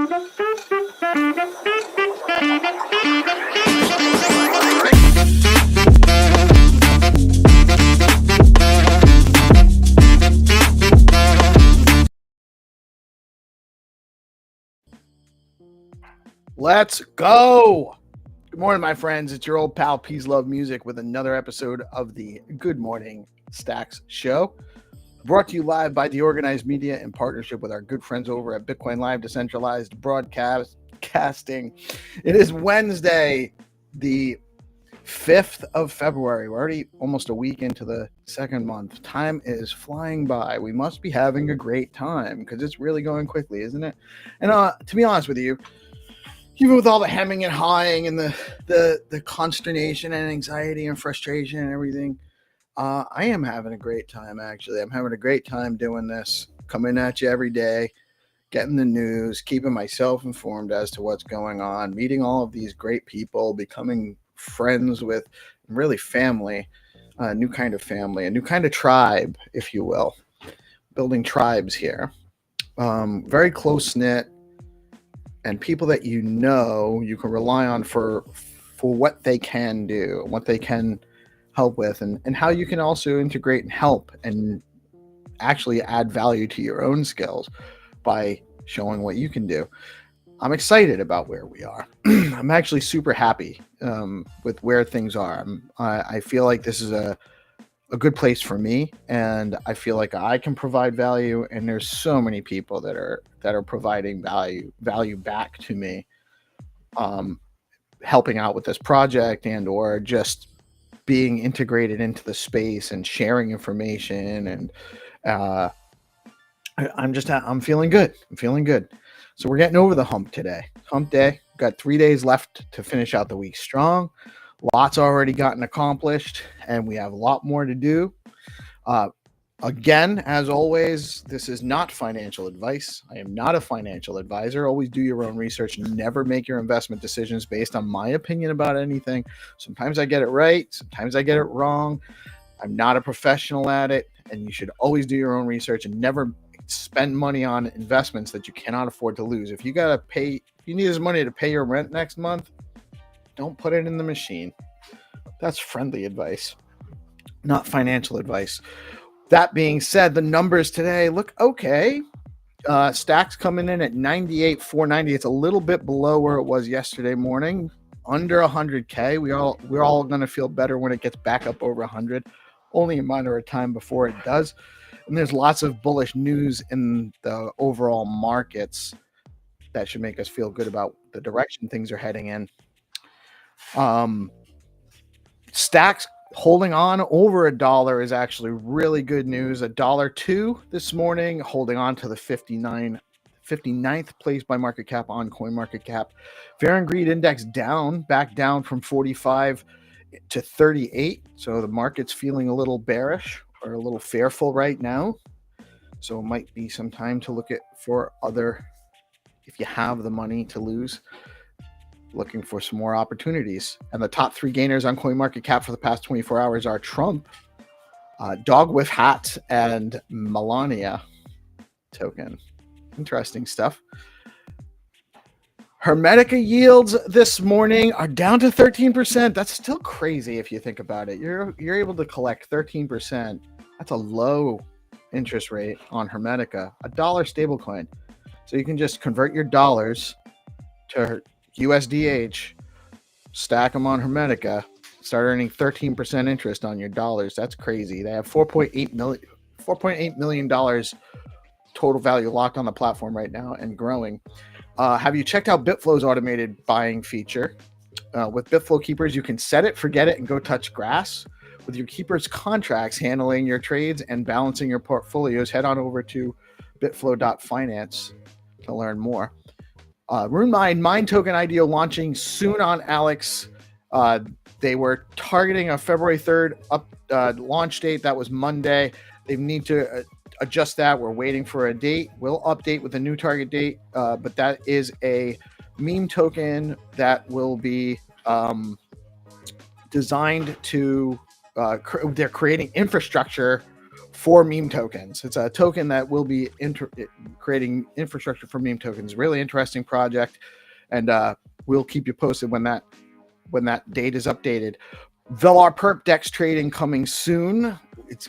Let's go. Good morning, my friends. It's your old pal PeaceLoveMusic with another episode of the Good Morning Stacks show, brought to you live by DeOrganized Media in partnership with our good friends over at BitcoinLive, Decentralized Broadcasting. It is Wednesday, the 5th of February. We're already almost a week into the second month. Time is flying by. We must be having a great time because it's really going quickly, isn't it? And to be honest with you, even with all the hemming and hawing and the consternation and anxiety and frustration and everything, I am having a great time, actually. I'm having a great time doing this, coming at you every day, getting the news, keeping myself informed as to what's going on, meeting all of these great people, becoming friends with really family, a new kind of family, a new kind of tribe, if you will. Building tribes here. Very close-knit. And people that you can rely on for what they can do, what they can help with, and how you can also integrate and help and actually add value to your own skills by showing what you can do. I'm excited about where we are. I'm actually super happy with where things are. I feel like this is a good place for me, and I feel like I can provide value, and there's so many people that are providing value back to me, helping out with this project and or just being integrated into the space and sharing information. And I'm feeling good. So we're getting over the hump today. Hump day. Got 3 days left to finish out the week strong. Lots already gotten accomplished, and we have a lot more to do. Again, as always, this is not financial advice. I am not a financial advisor. Always do your own research. Never make your investment decisions based on my opinion about anything. Sometimes I get it right. Sometimes I get it wrong. I'm not a professional at it, and you should always do your own research and never spend money on investments that you cannot afford to lose. If you need this money to pay your rent next month, don't put it in the machine. That's friendly advice, not financial advice. That being said, the numbers today look okay. Stacks coming in at 98,490. It's a little bit below where it was yesterday morning, under 100K. We're all going to feel better when it gets back up over 100. Only a matter of time before it does. And there's lots of bullish news in the overall markets that should make us feel good about the direction things are heading in. Stacks holding on over $1 is actually really good news. $1.02 this morning, holding on to the 59th place by market cap on CoinMarketCap. Fear and Greed Index back down from 45 to 38. So the market's feeling a little bearish or a little fearful right now. So it might be some time to look for other, if you have the money to lose, looking for some more opportunities. And the top three gainers on CoinMarketCap for the past 24 hours are Trump, Dog with Hat, and Melania token. Interesting stuff. Hermetica yields this morning are down to 13%. That's still crazy if you think about it. You're able to collect 13%. That's a low interest rate on Hermetica, $1 stablecoin. So you can just convert your dollars to USDH, stack them on Hermetica, start earning 13% interest on your dollars. That's crazy. They have $4.8 million total value locked on the platform right now and growing. Have you checked out Bitflow's automated buying feature? With Bitflow Keepers, you can set it, forget it, and go touch grass. With your Keepers contracts handling your trades and balancing your portfolios, head on over to bitflow.finance to learn more. RuneMine Mine Token IDO launching soon on Alex. They were targeting a February 3rd launch date. That was Monday. They need to adjust that. We're waiting for a date. We'll update with a new target date, but that is a meme token that will be designed to they're creating infrastructure for meme tokens. It's a token that will be creating infrastructure for meme tokens. Really interesting project, and we'll keep you posted when that date is updated. Velar Perp Dex trading coming soon.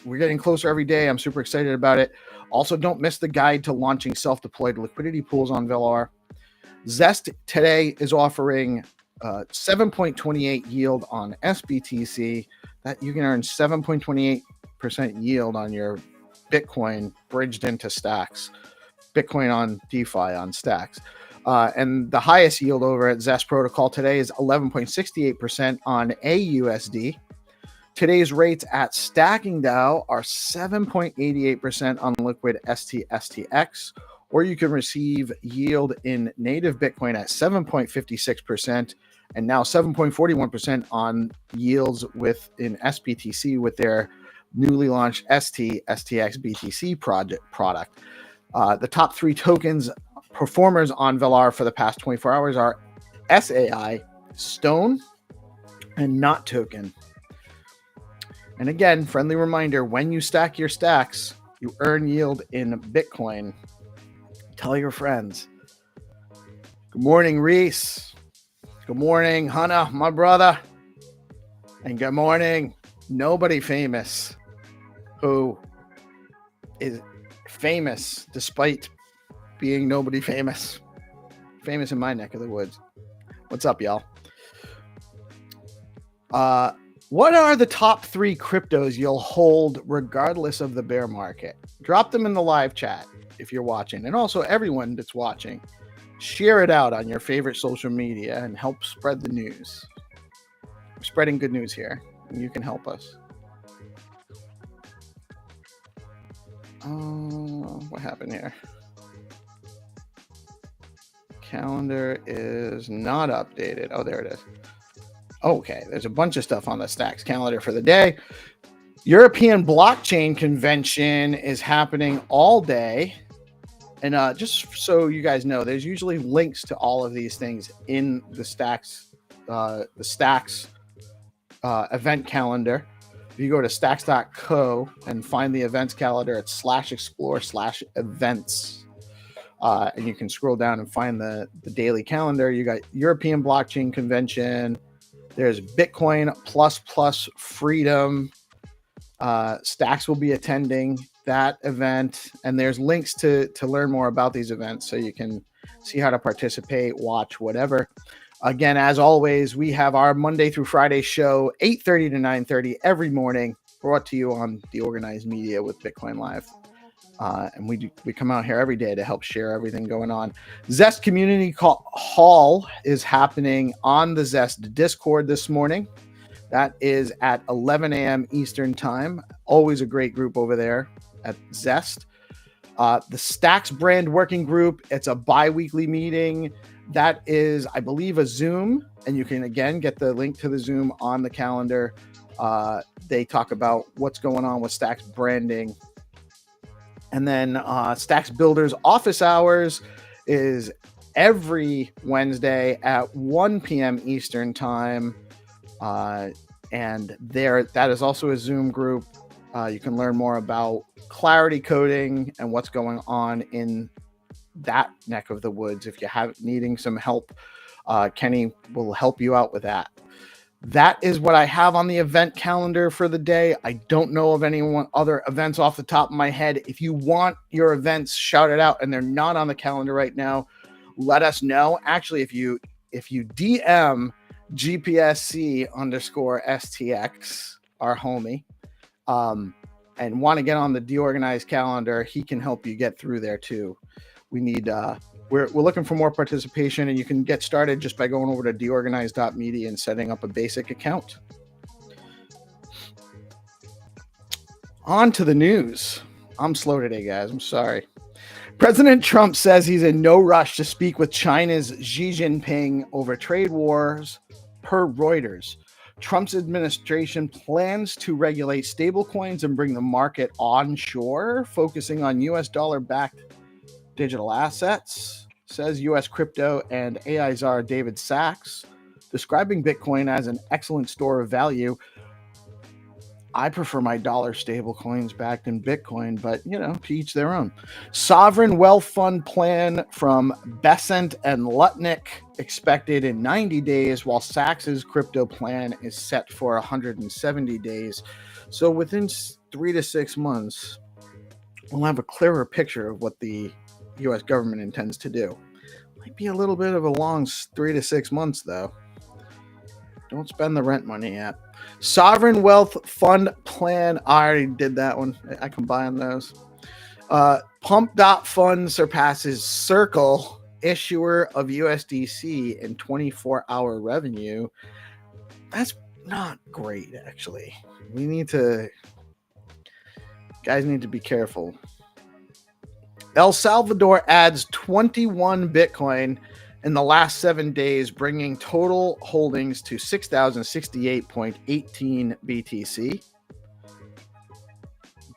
We're getting closer every day. I'm super excited about it. Also, don't miss the guide to launching self-deployed liquidity pools on Velar. Zest today is offering 7.28 yield on SBTC. That you can earn 7.28% yield on your Bitcoin bridged into Stacks. Bitcoin on DeFi on Stacks. And the highest yield over at Zest Protocol today is 11.68% on AUSD. Today's rates at Stacking DAO are 7.88% on liquid STXT, or you can receive yield in native Bitcoin at 7.56% and now 7.41% on yields in SBTC with their newly launched STXT BTC product. The top three tokens performers on Velar for the past 24 hours are SAI, Stone, and Not Token. And again, friendly reminder, when you stack your stacks, you earn yield in Bitcoin. Tell your friends. Good morning, Reese. Good morning, Hannah, my brother. And good morning, Nobody Famous, who is famous despite being nobody famous. Famous in my neck of the woods. What's up, y'all? What are the top 3 cryptos you'll hold regardless of the bear market? Drop them in the live chat if you're watching. And also everyone that's watching, share it out on your favorite social media and help spread the news. We're spreading good news here, and you can help us. What happened here? Calendar is not updated. Oh, there it is. Okay, there's a bunch of stuff on the Stacks calendar for the day. European Blockchain Convention is happening all day. And just so you guys know, there's usually links to all of these things in the Stacks event calendar. If you go to stacks.co and find the events calendar, it's /explore/events. And you can scroll down and find the daily calendar. You got European Blockchain Convention. There's Bitcoin plus Freedom. Stacks will be attending that event, and there's links to learn more about these events so you can see how to participate, watch, whatever. Again, as always, we have our Monday through Friday show, 8:30 to 9:30 every morning, brought to you on DeOrganized Media with BitcoinLive. And we come out here every day to help share everything going on. Zest Community Hall is happening on the Zest Discord this morning. That is at 11 a.m. Eastern time. Always a great group over there at Zest. The Stacks Brand Working Group, it's a bi-weekly meeting. That is, I believe, a Zoom. And you can, again, get the link to the Zoom on the calendar. They talk about what's going on with Stacks branding. And then Stacks Builders office hours is every Wednesday at 1 p.m. Eastern time. And that is also a Zoom group. You can learn more about clarity coding and what's going on in that neck of the woods. If you have needing some help, Kenny will help you out with that. That is what I have on the event calendar for the day. I don't know of any other events off the top of my head. If you want your events shouted out and they're not on the calendar right now, let us know. Actually, if you DM GPSC_STX, our homie, and want to get on the DeOrganized calendar, he can help you get through there too. We need we're looking for more participation, and you can get started just by going over to deorganized.media and setting up a basic account. On to the news. I'm slow today, guys. I'm sorry. President Trump says he's in no rush to speak with China's Xi Jinping over trade wars, per Reuters. Trump's administration plans to regulate stablecoins and bring the market onshore, focusing on U.S. dollar-backed digital assets, says U.S. crypto and AI czar David Sachs, describing Bitcoin as an excellent store of value. I prefer my dollar stable coins backed in Bitcoin, but to each their own. Sovereign Wealth Fund plan from Besant and Lutnick expected in 90 days, while Sachs's crypto plan is set for 170 days. So within 3 to 6 months, we'll have a clearer picture of what the U.S. government intends to do. Might be a little bit of a long 3 to 6 months, though. Don't spend the rent money yet. Sovereign Wealth Fund plan. I already did that one. I combined those. Pump.Fund surpasses Circle, issuer of USDC, in 24-hour revenue. That's not great, actually. Guys need to be careful. El Salvador adds 21 Bitcoin in the last 7 days, bringing total holdings to 6,068.18 BTC.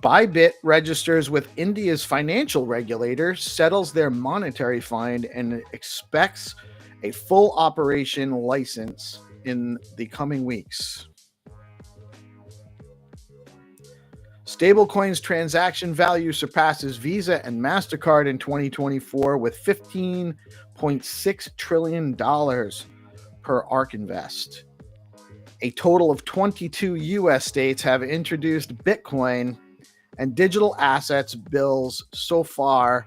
Bybit registers with India's financial regulator, settles their monetary fine, and expects a full operation license in the coming weeks. Stablecoins transaction value surpasses Visa and MasterCard in 2024 with $15.6 trillion per ARK Invest. A total of 22 U.S. states have introduced Bitcoin and digital assets bills so far.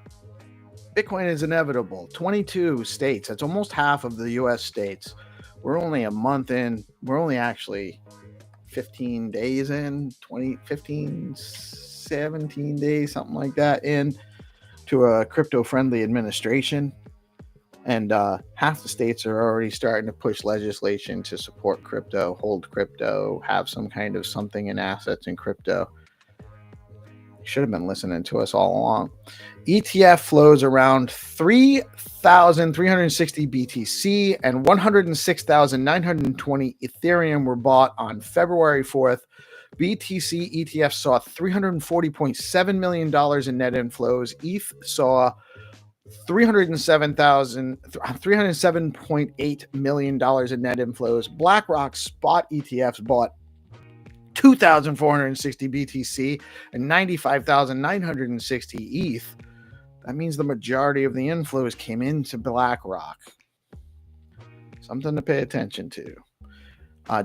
Bitcoin is inevitable. 22 states. That's almost half of the U.S. states. We're only a month in. We're only actually 15 days in, 17 days, something like that, in to a crypto-friendly administration. And half the states are already starting to push legislation to support crypto, hold crypto, have some kind of something in assets in crypto. Should have been listening to us all along. ETF flows around 3,360 BTC and 106,920 Ethereum were bought on February 4th. BTC ETF saw $340.7 million in net inflows. ETH saw $307.8 million in net inflows. BlackRock spot ETFs bought 2,460 BTC and 95,960 ETH. That means the majority of the inflows came into BlackRock. Something to pay attention to.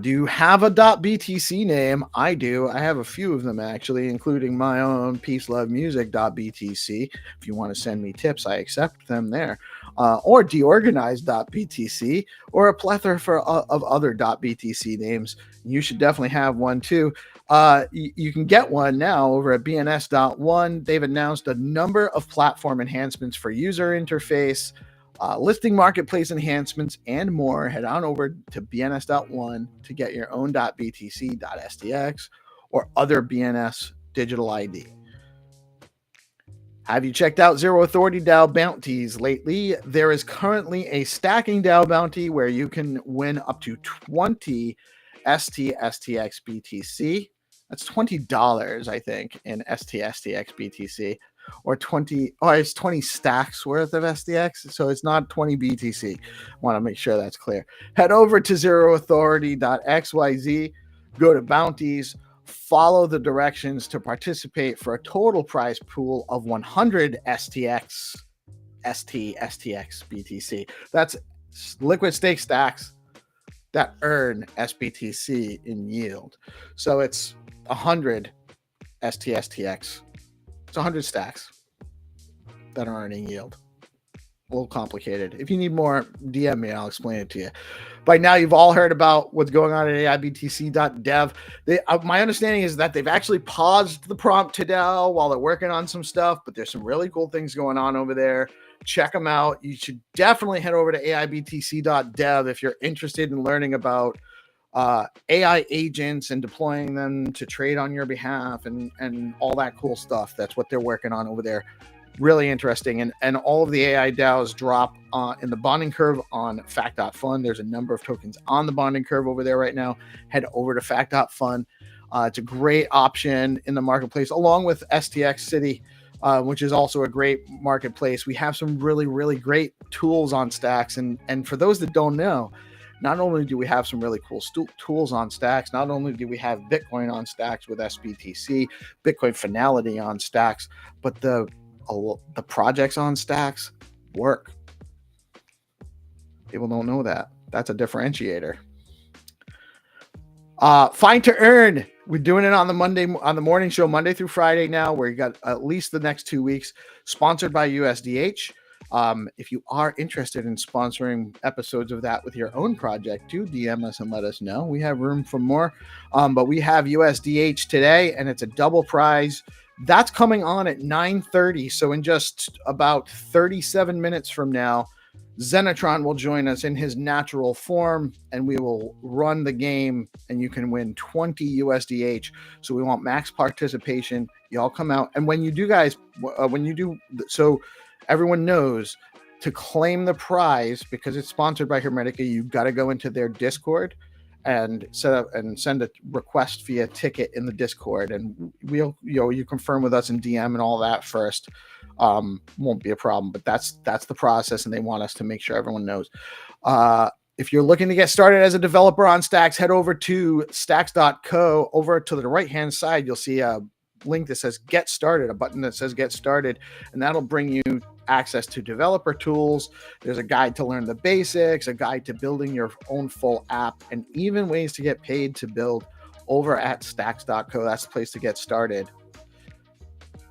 Do you have a .btc name? I do. I have a few of them, actually, including my own PeaceLoveMusic.btc. If you want to send me tips, I accept them there. Or DeOrganized.btc, or a plethora of other .btc names. You should definitely have one, too. You can get one now over at bns.one. They've announced a number of platform enhancements for user interface, listing marketplace enhancements, and more. Head on over to bns.one to get your own .btc, .stx, or other BNS digital ID. Have you checked out Zero Authority DAO bounties lately? There is currently a stacking DAO bounty where you can win up to 20 STSTX BTC. That's $20, I think, in STSTX BTC. Or 20, it's 20 stacks worth of STX, so it's not 20 BTC. Want to make sure that's clear. Head over to zeroauthority.xyz, go to bounties, follow the directions to participate for a total prize pool of 100 STX BTC. That's liquid stake stacks that earn SBTC in yield. So it's 100 STSTX. It's 100 stacks that are earning yield. A little complicated. If you need more, DM me. I'll explain it to you. By now, you've all heard about what's going on at AIBTC.dev. My understanding is that they've actually paused the prompt to DAO while they're working on some stuff, but there's some really cool things going on over there. Check them out. You should definitely head over to AIBTC.dev if you're interested in learning about AI agents and deploying them to trade on your behalf and all that cool stuff. That's what they're working on over there. Really interesting. And all of the AI DAOs drop in the bonding curve on Fact.Fund. There's a number of tokens on the bonding curve over there right now. Head over to Fact.Fund. It's a great option in the marketplace, along with STX City, which is also a great marketplace. We have some really, really great tools on Stacks. And for those that don't know, not only do we have some really cool tools on Stacks, not only do we have Bitcoin on Stacks with SBTC, Bitcoin Finality on Stacks, but the projects on Stacks work. People don't know that. That's a differentiator. Fine to earn. We're doing it on the morning show, Monday through Friday now. Where you got at least the next 2 weeks, sponsored by USDH. If you are interested in sponsoring episodes of that with your own project, do DM us and let us know. We have room for more. But we have USDH today, and it's a double prize. That's coming on at 9:30. So in just about 37 minutes from now, Xenitron will join us in his natural form, and we will run the game, and you can win 20 USDH. So we want max participation. Y'all come out. And when you do, guys, so everyone knows, to claim the prize, because it's sponsored by Hermetica, you've got to go into their Discord and set up and send a request via ticket in the Discord, and you confirm with us in DM and all that first. Won't be a problem, but that's the process, and they want us to make sure everyone knows. If you're looking to get started as a developer on Stacks, head over to stacks.co. Over to the right hand side, you'll see a link that says Get Started, a button that says Get Started, and that'll bring you access to developer tools. There's a guide to learn the basics, a guide to building your own full app, and even ways to get paid to build over at stacks.co. That's the place to get started.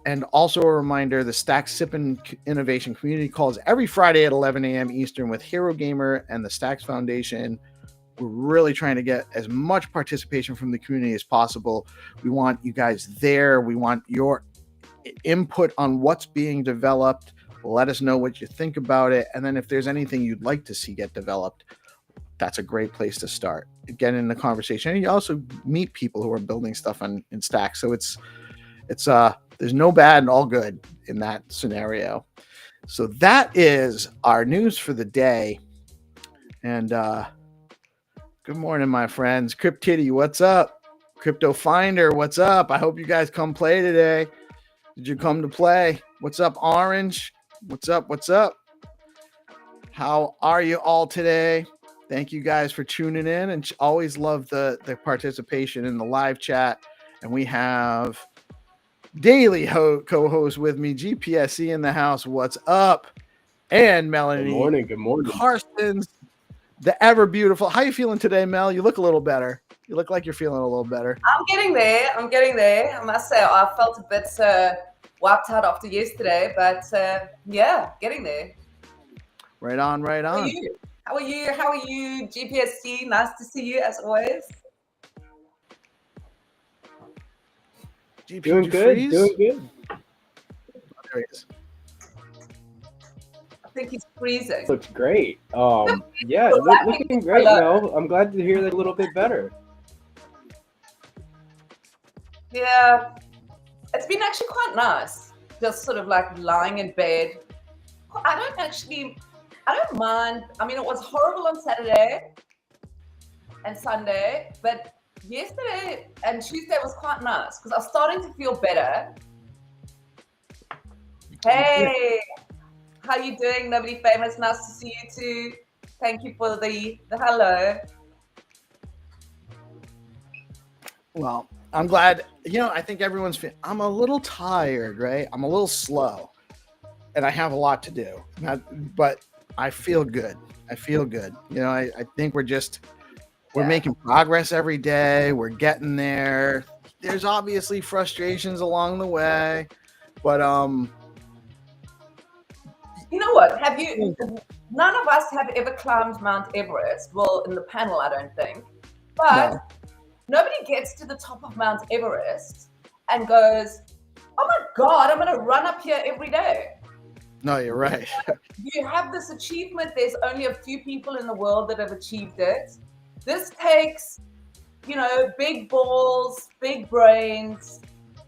And also a reminder, the Stacks Sippin' Innovation Community calls every Friday at 11 a.m. Eastern with Hero Gamer and the Stacks Foundation. We're really trying to get as much participation from the community as possible. We want you guys there. We want your input on what's being developed. Let us know what you think about it. And then if there's anything you'd like to see get developed, that's a great place to start. Get in the conversation. And you also meet people who are building stuff in Stacks. So it's there's no bad and all good in that scenario. So that is our news for the day. And good morning, my friends. Crypt Kitty, what's up? Crypto Finder, what's up? I hope you guys come play today. Did you come to play? What's up, Orange? What's up? What's up? How are you all today? Thank you guys for tuning in, and always love the participation in the live chat. And we have daily co-host with me, GPSC in the house. What's up? And Melanie. Good morning. Carson's the ever beautiful. How you feeling today, Mel? You look a little better. You look like you're feeling a little better. I'm getting there. I must say, I felt a bit wiped out after yesterday, but yeah, getting there. Right on. How are you, GPSC? Nice to see you as always. GP, doing good. There he is. I think he's freezing. Looks great. Yeah, looking great, Mel. I'm glad to hear that a little bit better. Yeah, it's been actually quite nice. Just sort of like lying in bed. I don't mind. I mean, it was horrible on Saturday and Sunday, but yesterday and Tuesday was quite nice because I was starting to feel better. Hey, how you doing? Nobody famous. Nice to see you too. Thank you for the hello. Well, I'm glad. I think everyone's I'm a little tired, right? I'm a little slow, and I have a lot to do. But I feel good. I think we're making progress every day. We're getting there. There's obviously frustrations along the way, but you know what? None of us have ever climbed Mount Everest. Well, in the panel, I don't think. But no. Nobody gets to the top of Mount Everest and goes, oh my God, I'm going to run up here every day. No, you're right. You have this achievement. There's only a few people in the world that have achieved it. This takes, big balls, big brains,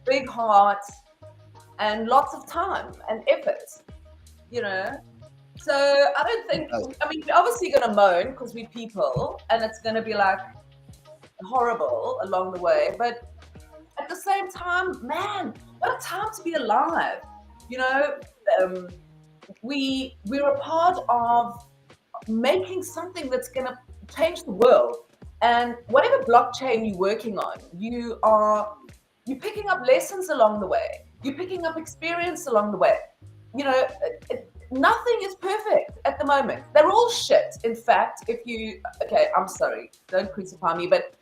big heart, and lots of time and effort, So I don't think, we're obviously going to moan because we're people and it's going to be like horrible along the way. But at the same time, man, what a time to be alive. We're a part of making something that's going to change the world. And whatever blockchain you're working on, you're picking up lessons along the way. You're picking up experience along the way. You know, nothing is perfect at the moment. They're all shit. In fact, I'm sorry, don't crucify me, but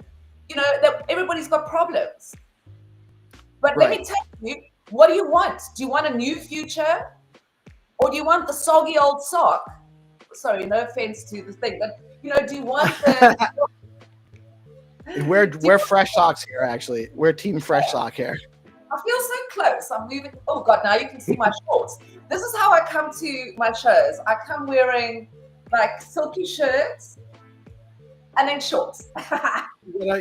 you know, everybody's got problems. But let me tell you, what do you want? Do you want a new future? Or do you want the soggy old sock? Sorry, no offense to the thing, but you know, do you want the We're fresh socks here, actually. We're team fresh sock here. I feel so close. I'm moving. Oh God, now you can see my shorts. This is how I come to my shows. I come wearing like silky shirts and then shorts.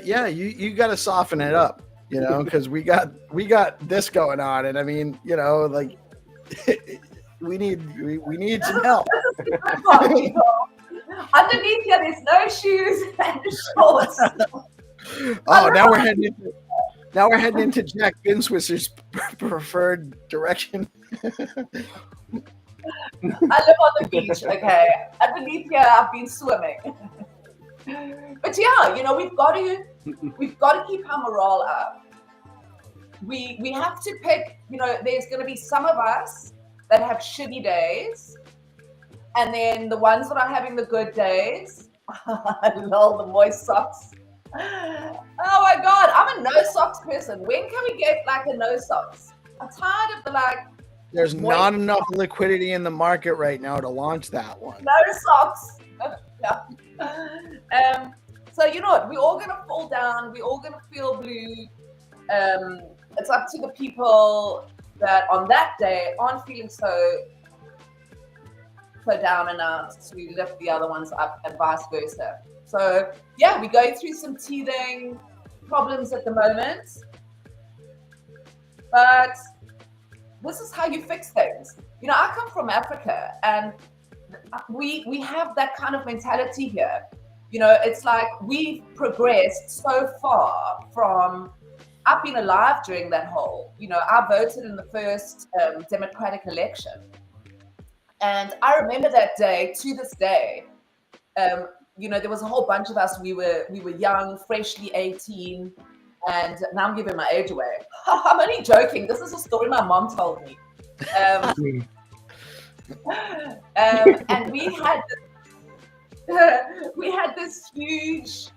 Yeah, you got to soften it up, you know, because we got this going on, and I mean, you know, like we need some help. Underneath here, there's no shoes and shorts. Oh, now we're heading into Jack Binswisser's preferred direction. I live on the beach, okay? Underneath here, I've been swimming. But yeah, you know, we've got to keep our morale up. We have to pick, you know, there's going to be some of us that have shitty days, and then the ones that are having the good days. Lol, the moist socks. Oh my God, I'm a no socks person. When can we get like a no socks? I'm tired of the like. There's not enough liquidity in the market right now to launch that one. No socks. Yeah. So you know what? We're all gonna fall down. We're all gonna feel blue. It's up to the people that on that day aren't feeling so down and out to lift the other ones up, and vice versa. So yeah, we're going through some teething problems at the moment, but this is how you fix things. You know, I come from Africa, and we have that kind of mentality here. You know, it's like we've progressed so far from. I've been alive during that whole. You know, I voted in the first democratic election, and I remember that day to this day. You know, there was a whole bunch of us. We were young, freshly 18, and now I'm giving my age away. I'm only joking. This is a story my mom told me. And we had this huge.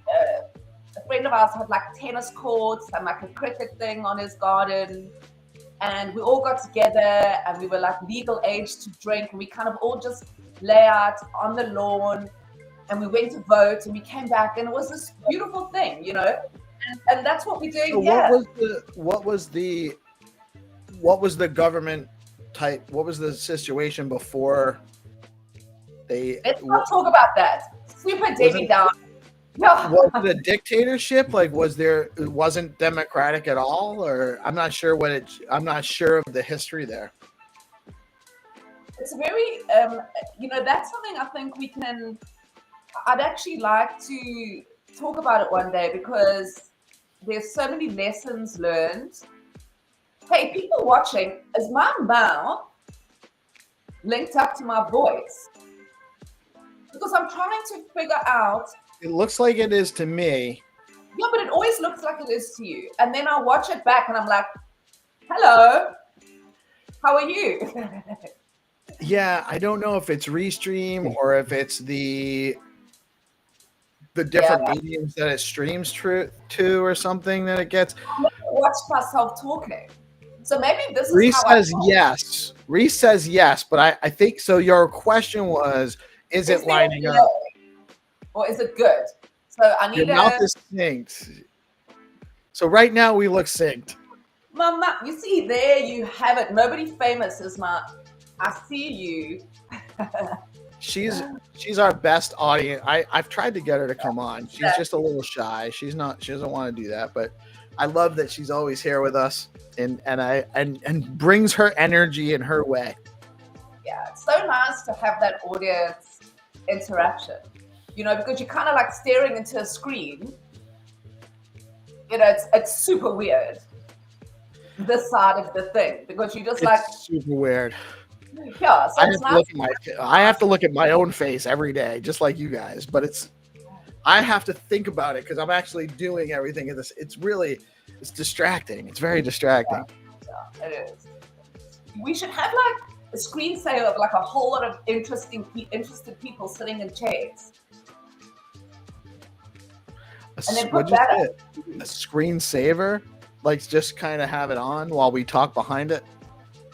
A friend of ours had like tennis courts and like a cricket thing on his garden, and we all got together and we were like legal age to drink, and we kind of all just lay out on the lawn. And we went to vote, and we came back, and it was this beautiful thing, you know. And that's what we're doing here. What was the government type? What was the situation before they? Let's not talk about that. Super Debbie down. No. Was it a dictatorship? Like, it wasn't democratic at all, or I'm not sure I'm not sure of the history there. It's very, you know, that's something I think I'd actually like to talk about it one day, because there's so many lessons learned. Hey, people watching, is my mouth linked up to my voice? Because I'm trying to figure out. It looks like it is to me. Yeah, but it always looks like it is to you. And then I watch it back and I'm like, hello, how are you? Yeah, I don't know if it's restream or if it's the different mediums that it streams to or something that it gets. I watch myself talking. So maybe this is Reese how says yes. Reese says yes, but I think so. Your question was, is it lining up? Or is it good? So I need Your mouth is synced. So right now we look synced. Mama, you see, there you have it. Nobody famous is my. I see you. She's our best audience. I've tried to get her to come on. She's just a little shy. She doesn't want to do that, but I love that she's always here with us and brings her energy in her way. Yeah, it's so nice to have that audience interaction. You know, because you're kind of like staring into a screen. You know, it's super weird. This side of the thing, because you just it's super weird. Yeah, so I have to look at my own face every day, just like you guys. But I have to think about it because I'm actually doing everything in this. It's distracting. It's very distracting. Yeah, it is. We should have like a screensaver of like a whole lot of interested people sitting in chairs. And then put that up. A screensaver? Like just kind of have it on while we talk behind it?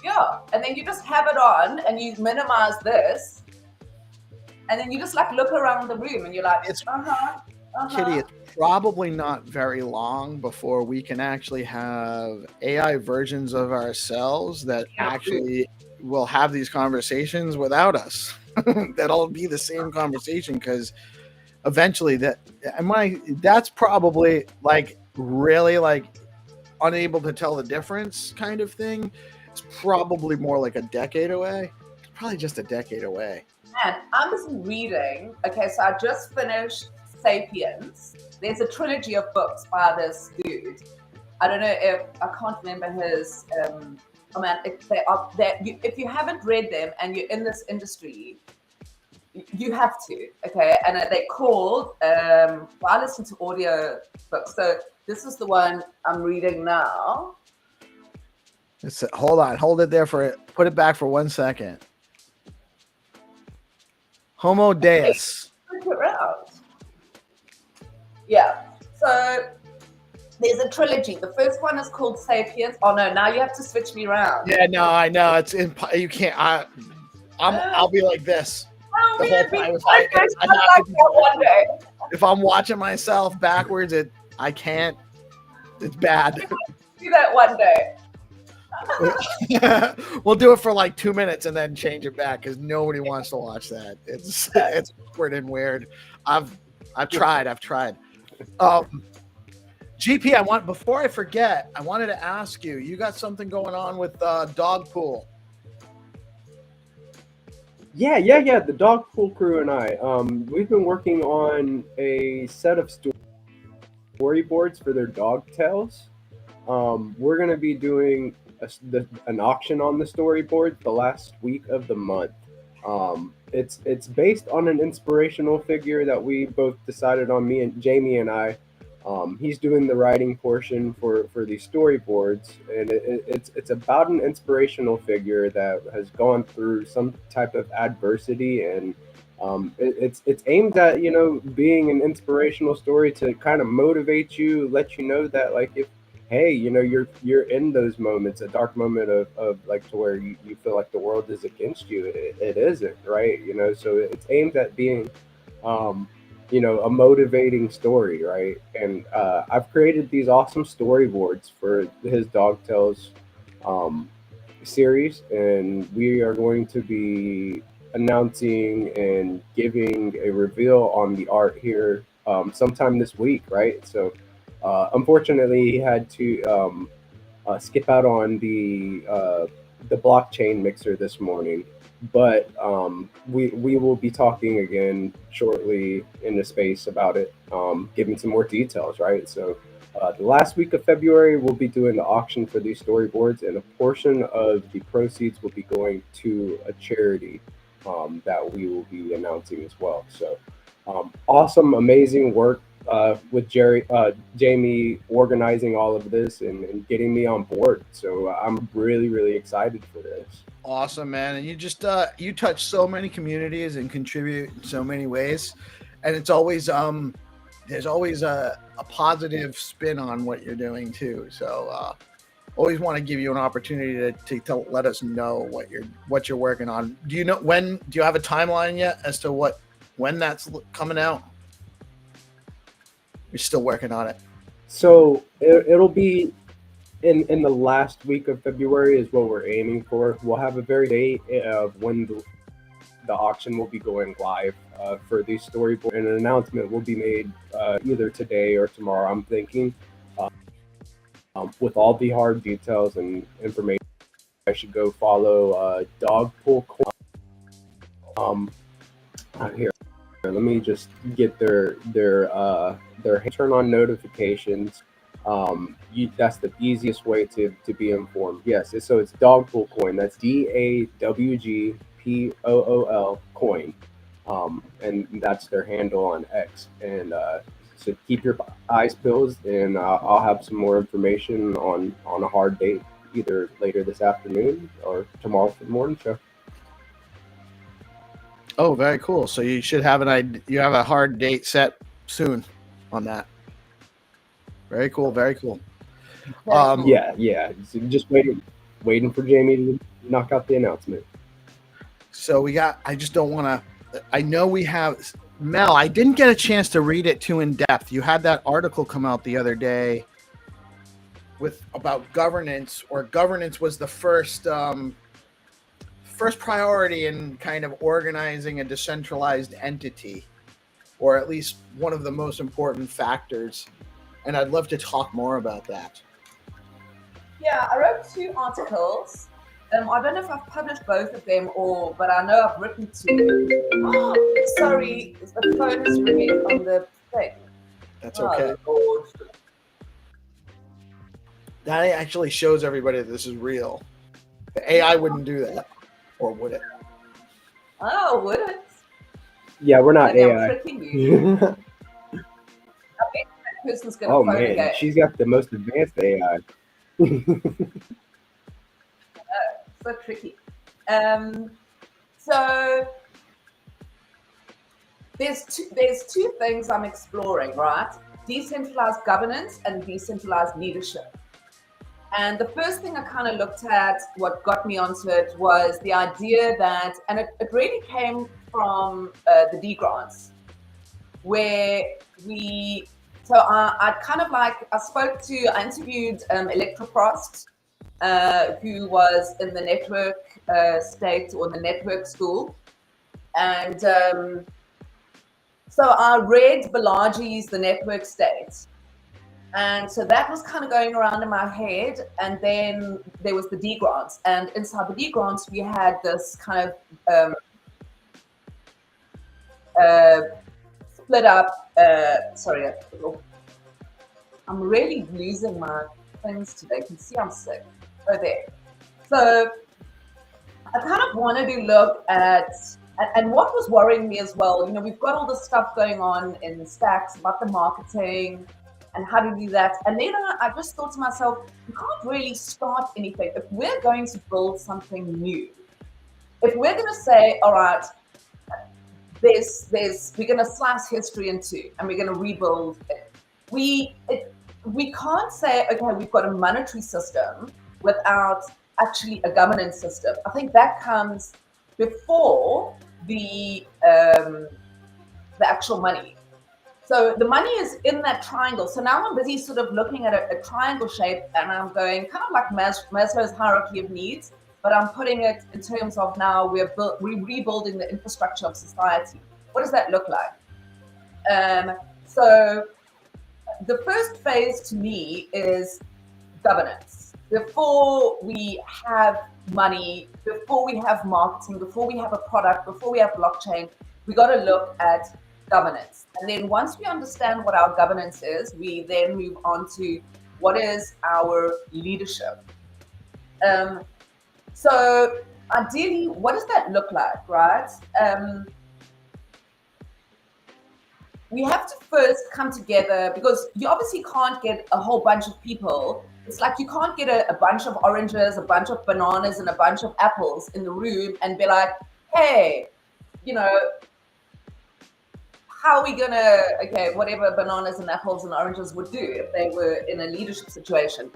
Yeah, and then you just have it on and you minimize this. And then you just like look around the room and you're like, Kitty, it's probably not very long before we can actually have AI versions of ourselves that actually will have these conversations without us. That'll be the same conversation because eventually that's probably like really like unable to tell the difference kind of thing. It's probably more like a decade away. It's probably just a decade away. And I'm just reading. Okay, so I just finished Sapiens. There's a trilogy of books by this dude. I don't know I can't remember his. If you haven't read them and you're in this industry, you have to. Okay, and they're called. I listen to audio books, so this is the one I'm reading now. Hold on, hold it there put it back for 1 second. Homo Deus. Yeah. So there's a trilogy. The first one is called Sapiens. Oh no, now you have to switch me around. Yeah, no, I know. You can't. I'll be like this. The whole time. If I'm watching myself backwards, I can't. It's bad. Do that one day. We'll do it for like 2 minutes and then change it back because nobody wants to watch that. It's awkward and weird. I've tried. GP, before I forget, I wanted to ask you. You got something going on with Dog Pool? Yeah. The Dog Pool crew and I, we've been working on a set of storyboards for their dog tales. We're going to be doing an auction on the storyboard the last week of the month. It's based on an inspirational figure that we both decided on, me and Jamie and I. He's doing the writing portion for these storyboards, and it's about an inspirational figure that has gone through some type of adversity, and it's aimed at being an inspirational story to kind of motivate you, let you know that like if hey, you're in those moments, a dark moment of like to where you feel like the world is against you. It isn't, right? So it's aimed at being a motivating story, right? And I've created these awesome storyboards for his Dog Tales series, and we are going to be announcing and giving a reveal on the art here sometime this week, right? So unfortunately, he had to skip out on the blockchain mixer this morning, but we will be talking again shortly in the space about it, giving some more details, right? So the last week of February, we'll be doing the auction for these storyboards, and a portion of the proceeds will be going to a charity that we will be announcing as well. So awesome, amazing work with Jamie organizing all of this and getting me on board. So I'm really, really excited for this. Awesome, man. And you just you touch so many communities and contribute in so many ways, and it's always there's always a positive spin on what you're doing too. So always want to give you an opportunity to let us know what you're working on. Do you have a timeline yet as to when that's coming out? You're still working on it. So it'll be in the last week of February is what we're aiming for. We'll have a very date of when the auction will be going live for these storyboards, and an announcement will be made either today or tomorrow, I'm thinking, with all the hard details and information. I should go follow Dogpool Coin. Here, let me just get their turn on notifications. That's the easiest way to be informed. Yes, so it's Dogpool Coin. That's DAWGPOOL Coin. and that's their handle on X. And so keep your eyes peeled, and I'll have some more information on a hard date either later this afternoon or tomorrow for the morning show. Oh, very cool. So you should have you have a hard date set soon on that. Very cool. Very cool. Yeah. So just waiting for Jamie to knock out the announcement. So I just don't want to, I know we have, Mel, I didn't get a chance to read it too in depth. You had that article come out the other day about governance, or governance was the first priority in kind of organizing a decentralized entity, or at least one of the most important factors. And I'd love to talk more about that. Yeah, I wrote 2 articles. I don't know if I've published both of them but I know I've written 2. Oh, sorry, the phone is ringing on the thing. That's okay. Lord. That actually shows everybody that this is real. The AI wouldn't do that, or would it? Oh, would it? Yeah, we're not Maybe AI. I'm tricking you. Okay, that person's gonna phone man, again. she's got the most advanced AI. So tricky. So there's two things I'm exploring, right? Decentralized governance and decentralized leadership. And the first thing I kind of looked at, what got me onto it, was the idea that, and it really came from the D grants, where I interviewed Electroprost, who was in the network state, or the network school. And so I read Balaji's The Network State. And so that was kind of going around in my head. And then there was the D grants. And inside the D grants, we had this kind of split up. Sorry, I'm really losing my things today. You can see I'm sick. Oh, there. So I kind of wanted to look at, and what was worrying me as well, we've got all this stuff going on in Stacks about the marketing and how to do that. And then I just thought to myself, you can't really start anything. If we're going to build something new, if we're going to say, all right, we're going to slice history in 2 and we're going to rebuild it. We can't say, okay, we've got a monetary system without actually a governance system. I think that comes before the actual money. So the money is in that triangle. So now I'm busy sort of looking at a triangle shape, and I'm going kind of like Maslow's hierarchy of needs, but I'm putting it in terms of now we're rebuilding the infrastructure of society. What does that look like? So the first phase to me is governance. Before we have money, before we have marketing, before we have a product, before we have blockchain, we got to look at governance. And then once we understand what our governance is, we then move on to what is our leadership. So ideally, what does that look like, right? We have to first come together, because you obviously can't get a whole bunch of people. It's like you can't get a bunch of oranges, a bunch of bananas, and a bunch of apples in the room and be like, hey, how are we gonna, whatever bananas and apples and oranges would do if they were in a leadership situation.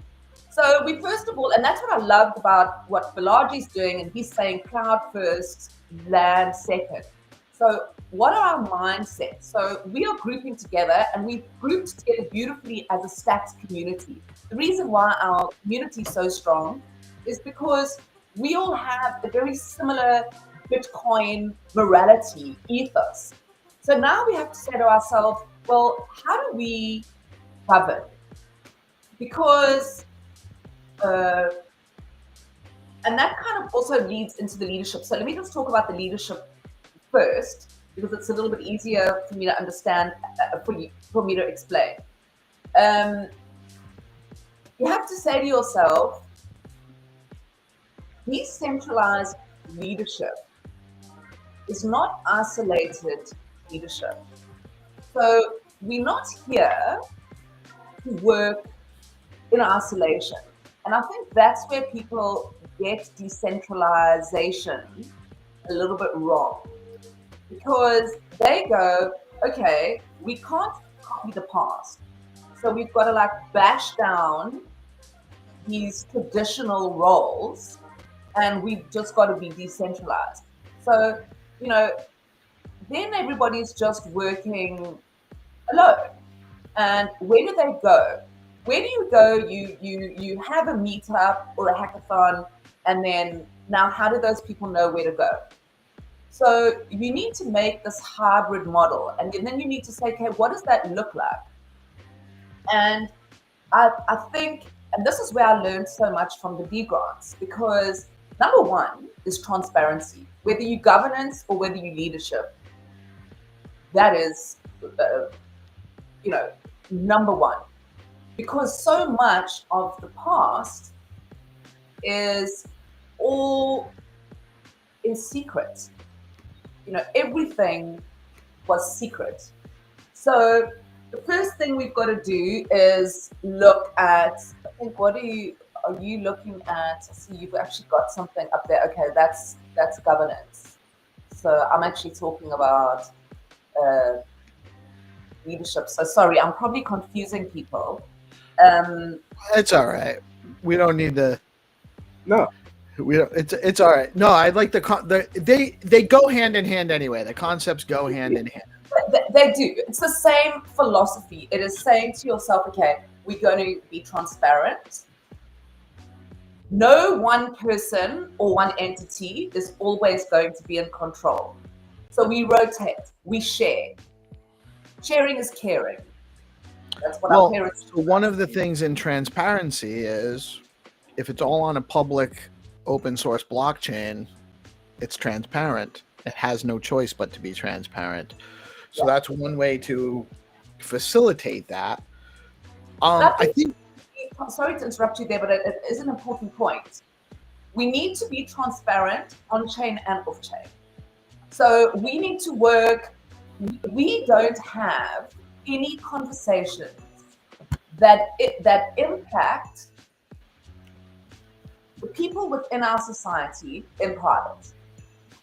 So we first of all, and that's what I loved about what Balaji's doing, and he's saying cloud first, land second. So what are our mindsets? So we are grouping together, and we've grouped together beautifully as a Stacks community. The reason why our community is so strong is because we all have a very similar Bitcoin morality ethos. So now we have to say to ourselves, well, how do we govern? Because, and that kind of also leads into the leadership. So let me just talk about the leadership first, because it's a little bit easier for me to understand, for me to explain. You have to say to yourself, decentralized leadership is not isolated leadership. So we're not here to work in isolation. And I think that's where people get decentralization a little bit wrong. Because they go, okay, we can't copy the past. So we've got to like bash down these traditional roles and we've just got to be decentralized. So, you know, then everybody's just working alone. And where do they go? Where do you go? You have a meetup or a hackathon, and then now how do those people know where to go? So you need to make this hybrid model, and then you need to say, okay, what does that look like? And I think, and this is where I learned so much from the D grants, because number one is transparency. Whether you governance or whether you leadership, that is, number one. Because so much of the past is all in secret. Everything was secret. So the first thing we've got to do is look at, I think, are you looking at? See, you've actually got something up there. Okay, that's governance. So I'm actually talking about leadership. So sorry, I'm probably confusing people. It's all right. We don't need to. No. We don't. It's all right. No, I like they go hand in hand anyway. The concepts go hand in hand. They do. It's the same philosophy. It is saying to yourself, okay, we're going to be transparent. No one person or one entity is always going to be in control. So we rotate, we share. Sharing is caring. That's what our parents do. So one of the things in transparency is if it's all on a public open source blockchain, it's transparent. It has no choice but to be transparent. So that's one way to facilitate that. I think. Sorry to interrupt you there, but it is an important point. We need to be transparent on chain and off chain. So we need to work. We don't have any conversations that impact the people within our society in private.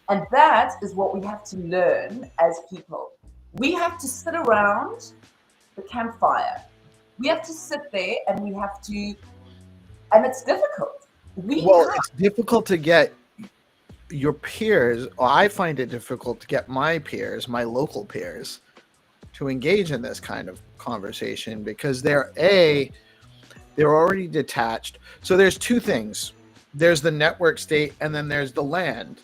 And that is what we have to learn as people. We have to sit around the campfire. We have to sit there and we have to, and it's difficult. It's difficult to get your peers, or I find it difficult to get my peers, my local peers, to engage in this kind of conversation because they're already detached. So there's two things. There's the network state and then there's the land.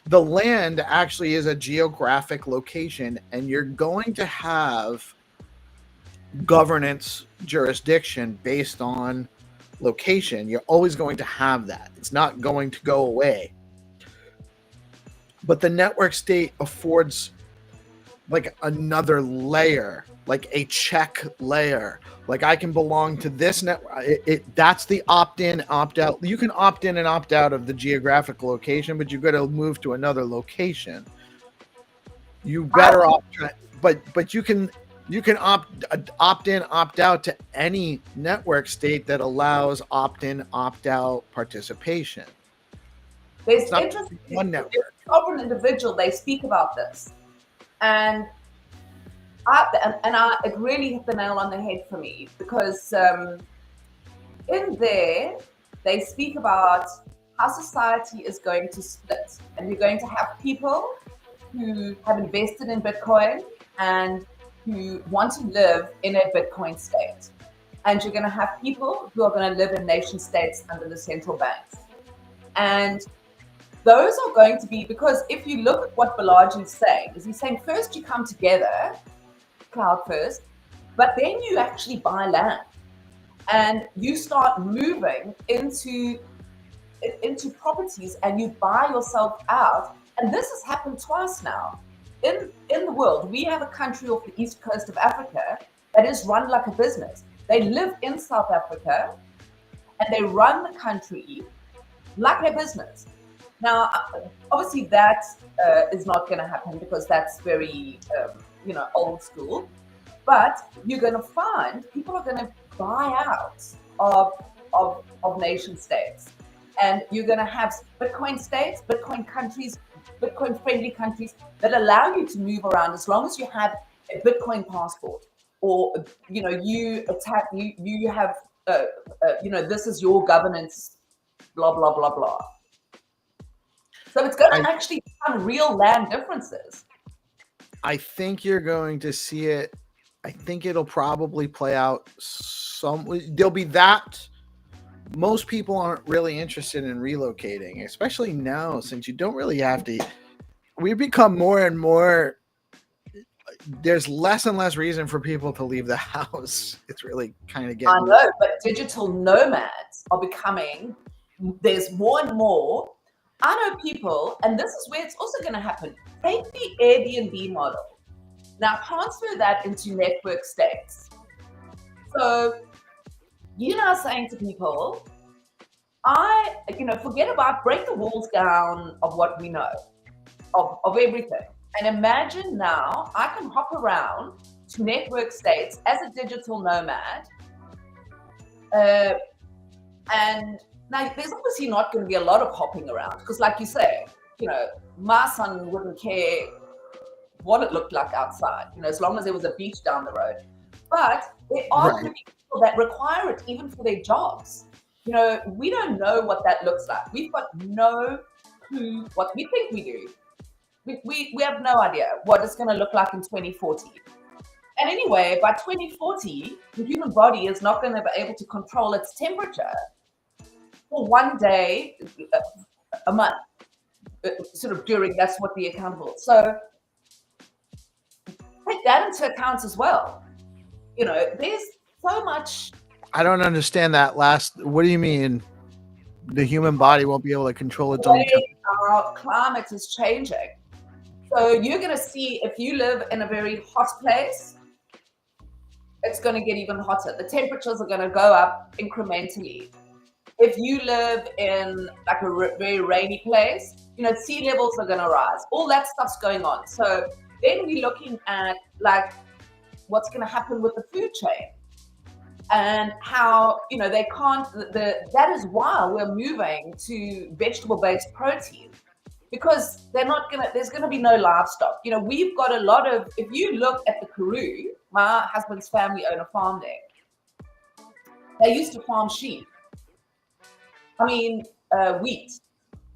The land actually is a geographic location, and you're going to have governance jurisdiction based on location. You're always going to have that. It's not going to go away. But the network state affords like another layer, like a check layer. Like I can belong to this network. That's the opt-in, opt-out. You can opt in and opt out of the geographic location, but you've got to move to another location. You better opt, but you can opt in, opt out to any network state that allows opt-in, opt-out participation. There's It's not interesting. one network. Sovereign individual, they speak about this, and it really hit the nail on the head for me because in there they speak about how society is going to split, and you're going to have people who have invested in Bitcoin and who want to live in a Bitcoin state, and you're going to have people who are going to live in nation states under the central banks, and those are going to be, because if you look at what Balaji's saying, is he's saying first you come together, cloud first, but then you actually buy land and you start moving into properties and you buy yourself out. And this has happened twice now in the world. We have a country off the east coast of Africa that is run like a business. They live in South Africa and they run the country like a business. Now, obviously, that is not going to happen because that's very, old school. But you're going to find people are going to buy out of nation states, and you're going to have Bitcoin states, Bitcoin countries, Bitcoin friendly countries that allow you to move around as long as you have a Bitcoin passport, or you have this is your governance, blah blah blah blah. So it's going to actually become real land differences. I think you're going to see it. I think it'll probably play out there'll be that. Most people aren't really interested in relocating, especially now, since you don't really have to. We've become more and more, there's less and less reason for people to leave the house. It's really kind of getting. I know, but digital nomads are becoming, there's more and more. I know people, and this is where it's also going to happen. Take the Airbnb model. Now transfer that into network states. So you're now saying to people, forget about, break the walls down of what we know, of everything. And imagine now I can hop around to network states as a digital nomad. And now there's obviously not going to be a lot of hopping around because, like you say, my son wouldn't care what it looked like outside, as long as there was a beach down the road. But there are going to be people that require it even for their jobs. We don't know what that looks like. We've got no clue what we think we do. We have no idea what it's going to look like in 2040. And anyway, by 2040, the human body is not going to be able to control its temperature for one day, a month, sort of during, that's what we're accountable. So take that into account as well. There's so much. I don't understand that last. What do you mean? The human body won't be able to control its own temperature? Our climate is changing. So you're going to see, if you live in a very hot place, it's going to get even hotter. The temperatures are going to go up incrementally. If you live in like a very rainy place, sea levels are going to rise. All that stuff's going on. So then we're looking at like what's going to happen with the food chain, and how they can't. That is why we're moving to vegetable-based protein, because there's going to be no livestock. We've got a lot of. If you look at the Karoo, my husband's family own a farm there. They used to farm sheep. I mean, wheat.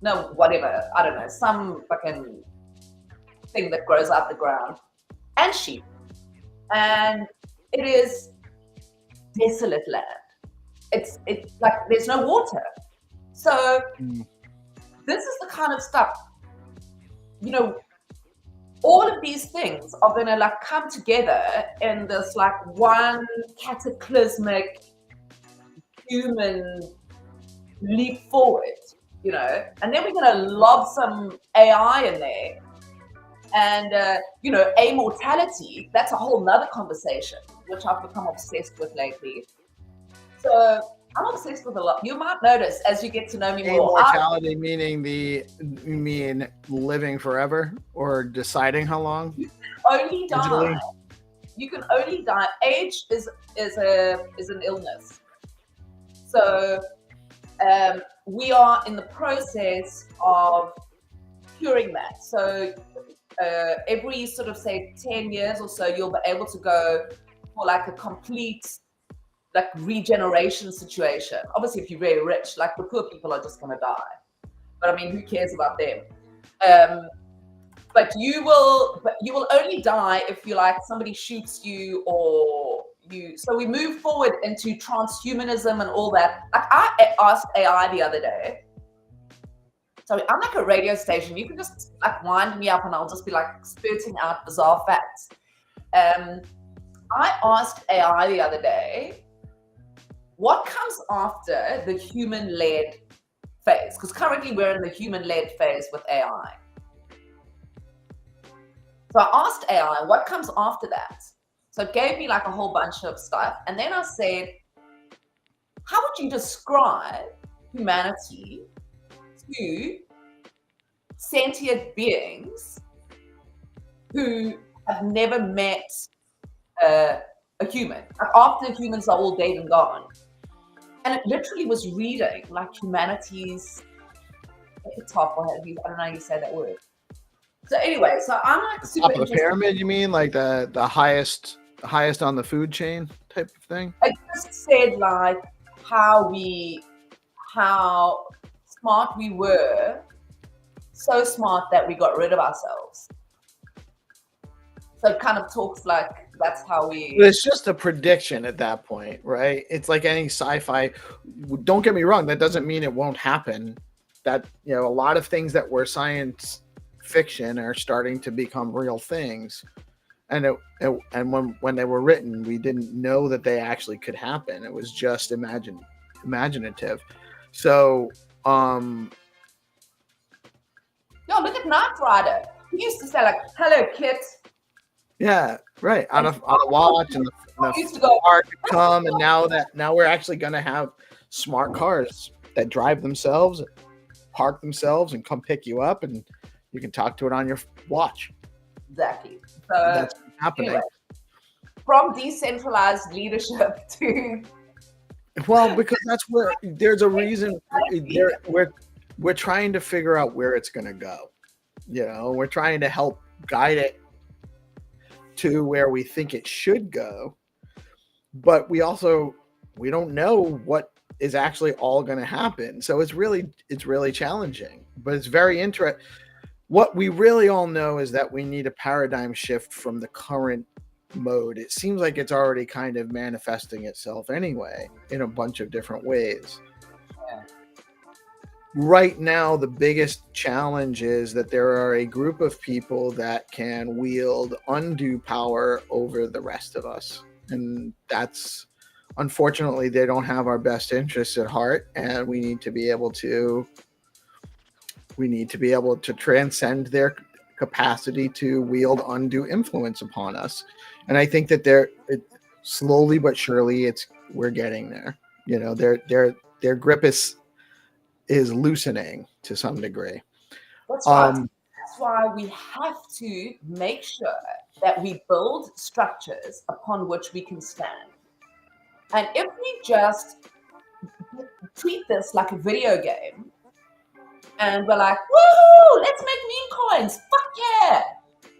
No, whatever. I don't know. Some fucking thing that grows out the ground, and sheep. And it is desolate land. It's like there's no water. So this is the kind of stuff, all of these things are going to like come together in this like one cataclysmic human leap forward, and then we're going to lob some AI in there. And, amortality, that's a whole nother conversation, which I've become obsessed with lately. So I'm obsessed with a lot. You might notice as you get to know me more. Immortality meaning you mean living forever or deciding how long? You can only die. You can only die. Age is an illness. So we are in the process of curing that. So every sort of say 10 years or so, you'll be able to go for like a complete like regeneration situation. Obviously, if you're very rich, like the poor people are just going to die. But I mean, who cares about them? But you will only die if you like somebody shoots you or you. So we move forward into transhumanism and all that. Like I asked AI the other day. So I'm like a radio station. You can just like wind me up and I'll just be like spurting out bizarre facts. I asked AI the other day, what comes after the human-led phase? Because currently we're in the human-led phase with AI. So I asked AI, what comes after that? So it gave me like a whole bunch of stuff. And then I said, how would you describe humanity to sentient beings who have never met a human. Like after humans are all dead and gone. And it literally was reading like humanity's epitaph, or I don't know how you say that word. So anyway, so I'm like super Top of the interested. pyramid, you mean? Like the highest on the food chain type of thing? I just said like how smart we were, so smart that we got rid of ourselves. So it kind of talks like that's how we. It's just a prediction at that point, right? It's like any sci-fi. Don't get me wrong, that doesn't mean it won't happen. That, you know, a lot of things that were science fiction are starting to become real things. And when they were written, we didn't know that they actually could happen. It was just imaginative. So No, look at Knight Rider. He used to say like, "Hello, Kit." yeah, right. On a watch, and the He used to go, car could come, and now we're actually going to have smart cars that drive themselves, park themselves, and come pick you up, and you can talk to it on your watch. exactly. So That's happening. anyway, from decentralized leadership to Well, because that's where there's a reason we're trying to figure out where it's going to go. You know, we're trying to help guide it to where we think it should go, but we don't know what is actually all going to happen. So it's really challenging, but it's very interesting. What we really all know is that we need a paradigm shift from the current mode. It seems like it's already kind of manifesting itself anyway in a bunch of different ways. Yeah. Right now, the biggest challenge is that there are a group of people that can wield undue power over the rest of us. And that's, unfortunately, they don't have our best interests at heart. And we need to be able to transcend their capacity to wield undue influence upon us. And I think that slowly but surely we're getting there. You know, their grip is loosening to some degree. That's right. That's why we have to make sure that we build structures upon which we can stand. And if we just treat this like a video game, and we're like, woohoo, let's make meme coins, fuck yeah.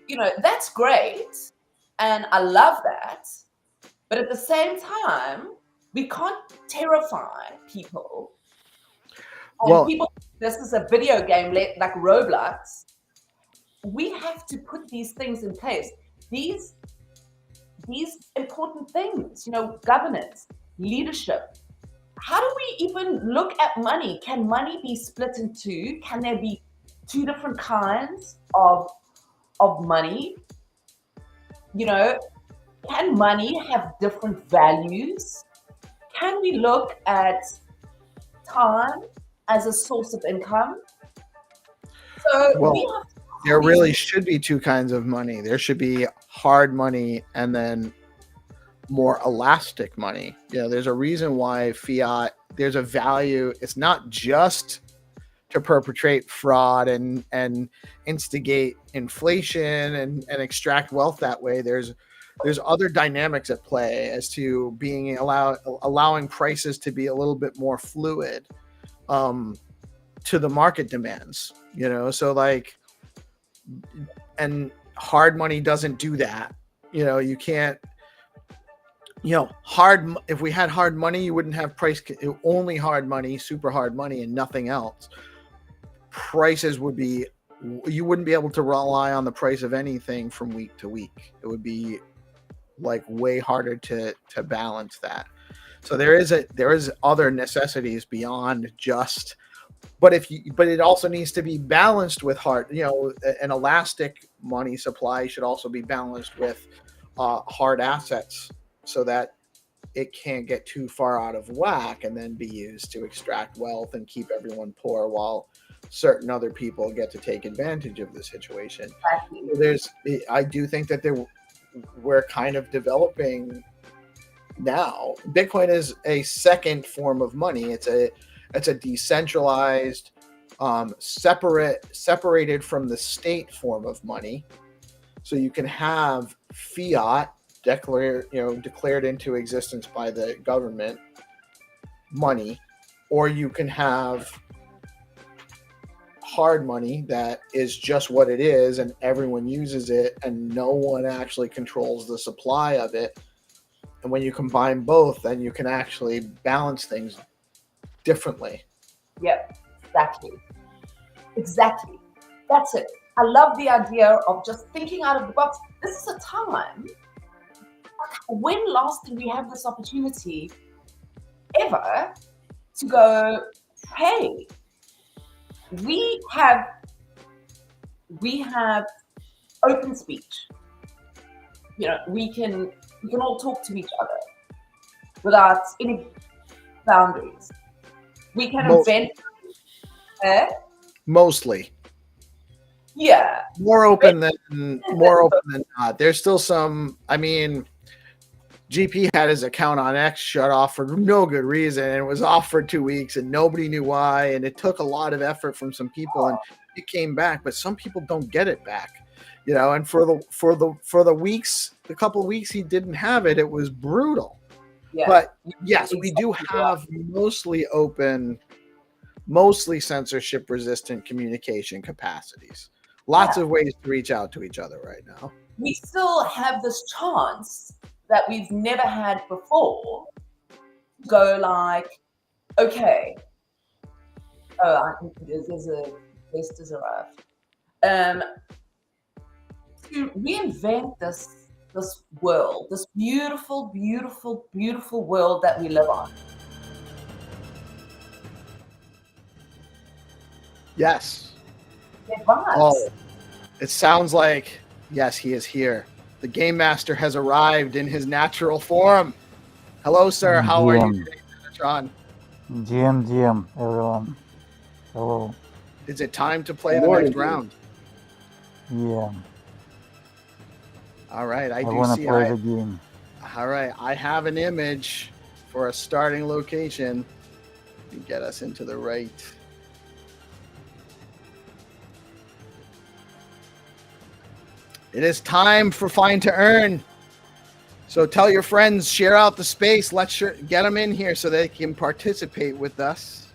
You know, that's great. And I love that. But at the same time, we can't terrify people. And Well, people, this is a video game like Roblox. We have to put these things in place. These important things, you know, governance, leadership. How do we even look at money? Can money be split in two? Can there be two different kinds of money? You know, can money have different values? Can we look at time as a source of income? So there really should be two kinds of money. There should be hard money and then more elastic money. You know, there's a reason why fiat, there's a value. It's not just to perpetrate fraud and instigate inflation and extract wealth that way. There's other dynamics at play as to being allowing prices to be a little bit more fluid to the market demands, you know. So like, and hard money doesn't do that. You know, you can't, you know, if we had hard money, you wouldn't have only hard money, super hard money, and nothing else. Prices would be, you wouldn't be able to rely on the price of anything from week to week. It would be like way harder to balance that. So there is other necessities beyond just, but it also needs to be balanced with hard, you know, an elastic money supply should also be balanced with hard assets, so that it can't get too far out of whack and then be used to extract wealth and keep everyone poor while certain other people get to take advantage of the situation. I do think that we're kind of developing now. Bitcoin is a second form of money. It's a decentralized separated from the state form of money. So you can have fiat declared into existence by the government money, or you can have hard money that is just what it is and everyone uses it and no one actually controls the supply of it. And when you combine both, then you can actually balance things differently. Yep, exactly. That's it. I love the idea of just thinking out of the box. This is a time, when last did we have this opportunity ever to go, hey, we have open speech. You know, we can all talk to each other without any boundaries. We can invent. Mostly. Yeah. More open than not. There's still some. I mean, GP had his account on X shut off for no good reason, and it was off for 2 weeks, and nobody knew why. And it took a lot of effort from some people, and it came back. But some people don't get it back, you know. And for the couple of weeks he didn't have it, it was brutal. Yeah. But yes, we do have mostly open, mostly censorship resistant communication capacities. Lots of ways to reach out to each other right now. We still have this chance that we've never had before. Go like, okay, I think there's a guest has arrived. To reinvent this world, this beautiful, beautiful, beautiful world that we live on. Yes. Advance. Oh, it sounds like, yes, he is here. The Game Master has arrived in his natural form. Hello, sir. How are you today, Xenitron? GM, everyone. Hello. Is it time to play the next round? Yeah. All right, I do want see. To play the game. All right, I have an image for a starting location. Let me get us into the right. It is time for Find to Earn. So tell your friends, share out the space. Let's get them in here so they can participate with us.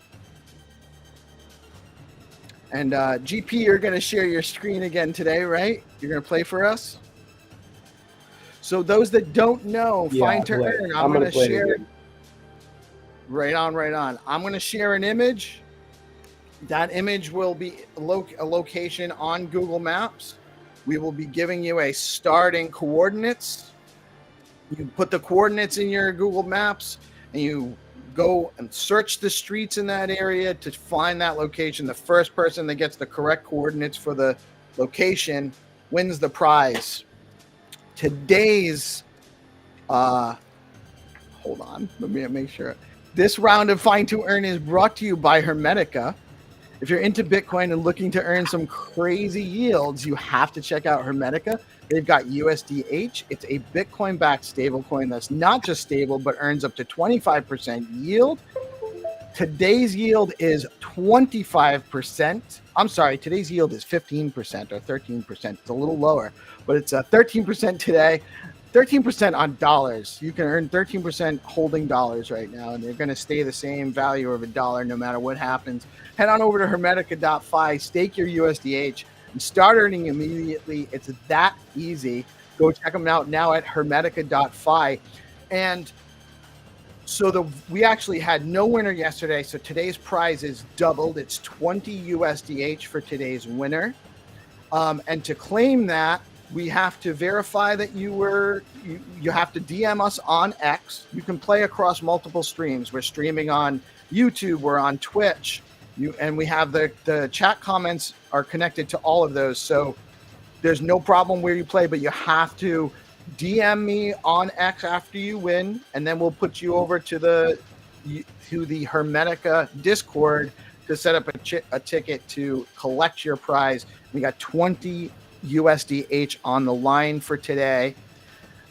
And GP, you're going to share your screen again today, right? You're going to play for us? So those that don't know, Find to Earn, I'm going to share. Right on. I'm going to share an image. That image will be a location on Google Maps. We will be giving you a starting coordinates. You put the coordinates in your Google Maps and you go and search the streets in that area to find that location. The first person that gets the correct coordinates for the location wins the prize. Today's, hold on, let me make sure. This round of Find to Earn is brought to you by Hermetica. If you're into Bitcoin and looking to earn some crazy yields, you have to check out Hermetica. They've got USDH. It's a Bitcoin-backed stablecoin that's not just stable, but earns up to 25% yield. Today's yield is 25%. I'm sorry, today's yield is 15% or 13%. It's a little lower, but it's 13% today. 13% on dollars. You can earn 13% holding dollars right now, and they're going to stay the same value of a dollar no matter what happens. Head on over to hermetica.fi, stake your USDH, and start earning immediately. It's that easy. Go check them out now at hermetica.fi. And so we actually had no winner yesterday, so today's prize is doubled. It's 20 USDH for today's winner. And to claim that, we have to verify that you have to DM us on X. You can play across multiple streams. We're streaming on YouTube, we're on Twitch, and we have the chat comments are connected to all of those. So there's no problem where you play, but you have to DM me on X after you win, and then we'll put you over to the Hermetica Discord to set up a ticket to collect your prize. We got 20 USDH on the line for today.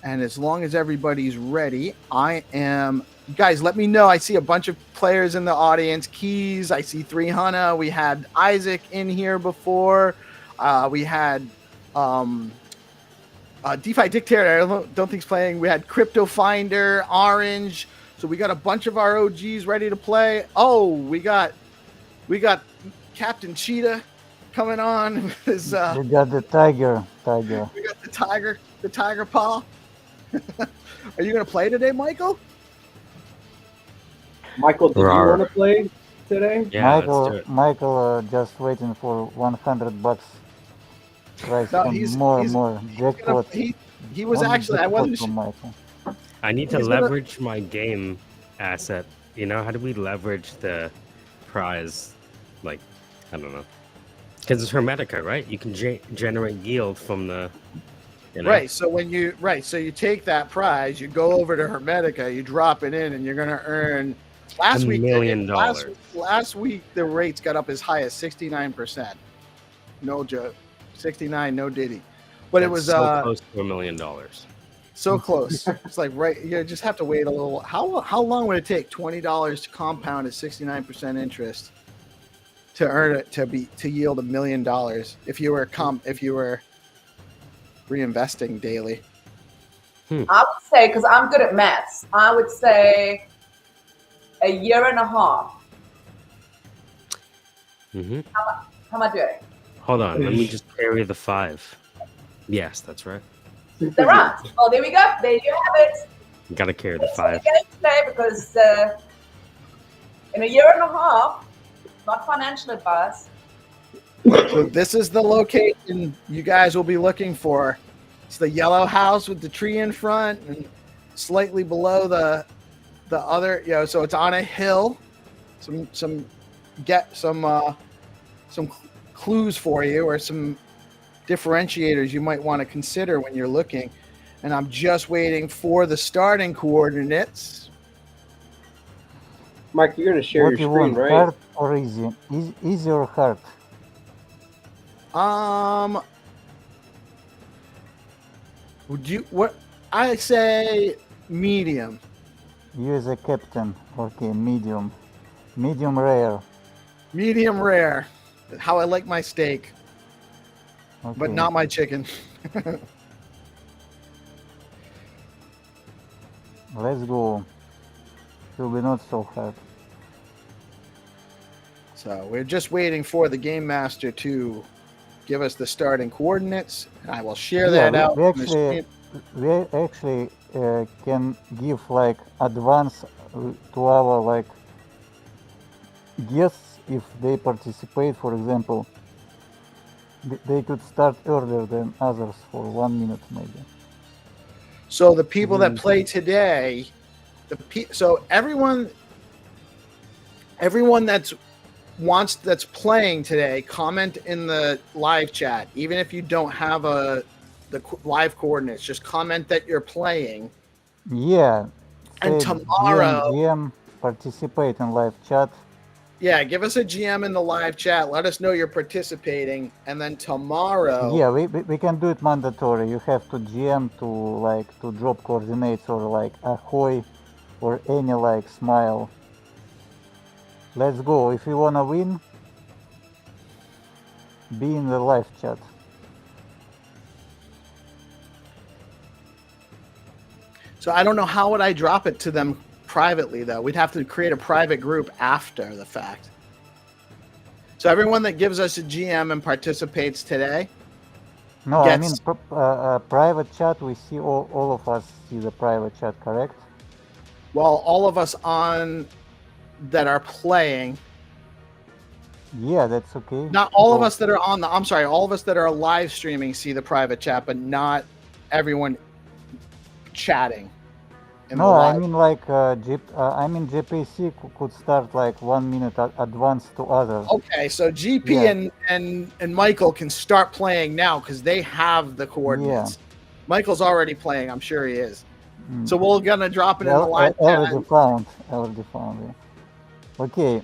And as long as everybody's ready, I am. Guys, let me know. I see a bunch of players in the audience. Keys, I see 300. We had Isaac in here before. We had DeFi Dictator. I don't think he's playing. We had Crypto Finder, Orange. So we got a bunch of our OGs ready to play. Oh, we got Captain Cheetah coming on. We got the tiger. We got the tiger paw. Are you gonna play today, Michael? Michael, did you want to play today? Yeah, let's do it. Michael, just waiting for $100. Price No, more jackpot. He was actually. I wasn't. From Michael. I need to He's gonna- leverage my game asset. You know, how do we leverage the prize? Like, I don't know. Because it's Hermetica, right? You can generate yield from the... You know? Right. So so you take that prize, you go over to Hermetica, you drop it in, and you're gonna earn. Last $1 week, million. Last week, the rates got up as high as 69%. No joke, 69, no diddy. But That's it was so close to $1 million. so close. It's like you just have to wait a little. How long would it take? $20 to compound at 69% interest to earn it to yield $1 million if you were reinvesting daily. I would say, because I'm good at maths, I would say a year and a half. Mm-hmm. How am I doing? Hold on, let me just carry the 5. Yes, that's right. They're right. Oh, there we go. There you have it. Gotta carry the Let's 5. play today because in a year and a half, not financial advice. So this is the location you guys will be looking for. It's the yellow house with the tree in front and slightly below the other, so it's on a hill. Some clues for you or some differentiators you might want to consider when you're looking. And I'm just waiting for the starting coordinates. Mike, you're going to share What your you screen, want, right? hard or easy? Easy or hard? I say medium. You as a captain. Okay, medium. Medium rare. Medium rare. How I like my steak, Okay. but not my chicken. Let's go. Will be not so hard. So we're just waiting for the game master to give us the starting coordinates. I will share that out. We on the screen. actually can give like advance to our guests if they participate. For example, they could start earlier than others for 1 minute maybe. So the people that play today, so everyone that's playing today, comment in the live chat. Even if you don't have the live coordinates, just comment that you're playing. Yeah. And say tomorrow, GM participate in live chat. yeah, give us a GM in the live chat. Let us know you're participating, and then tomorrow. Yeah, we can do it mandatory. You have to GM to drop coordinates or ahoy or any smile. Let's go. If you wanna win, be in the live chat. So I don't know how would I drop it to them privately though. We'd have to create a private group after the fact. So everyone that gives us a GM and participates today. No, gets... I mean private chat. We see all of us see the private chat, correct? Well, all of us on that are playing. Yeah, that's okay. Not all of us that are on I'm sorry, all of us that are live streaming see the private chat, but not everyone chatting. No, I mean GPSC could start 1 minute advance to others. Okay, so GP and Michael can start playing now because they have the coordinates. Yeah. Michael's already playing, I'm sure he is. So we're gonna drop it in the live chat. Already found. Yeah. Okay.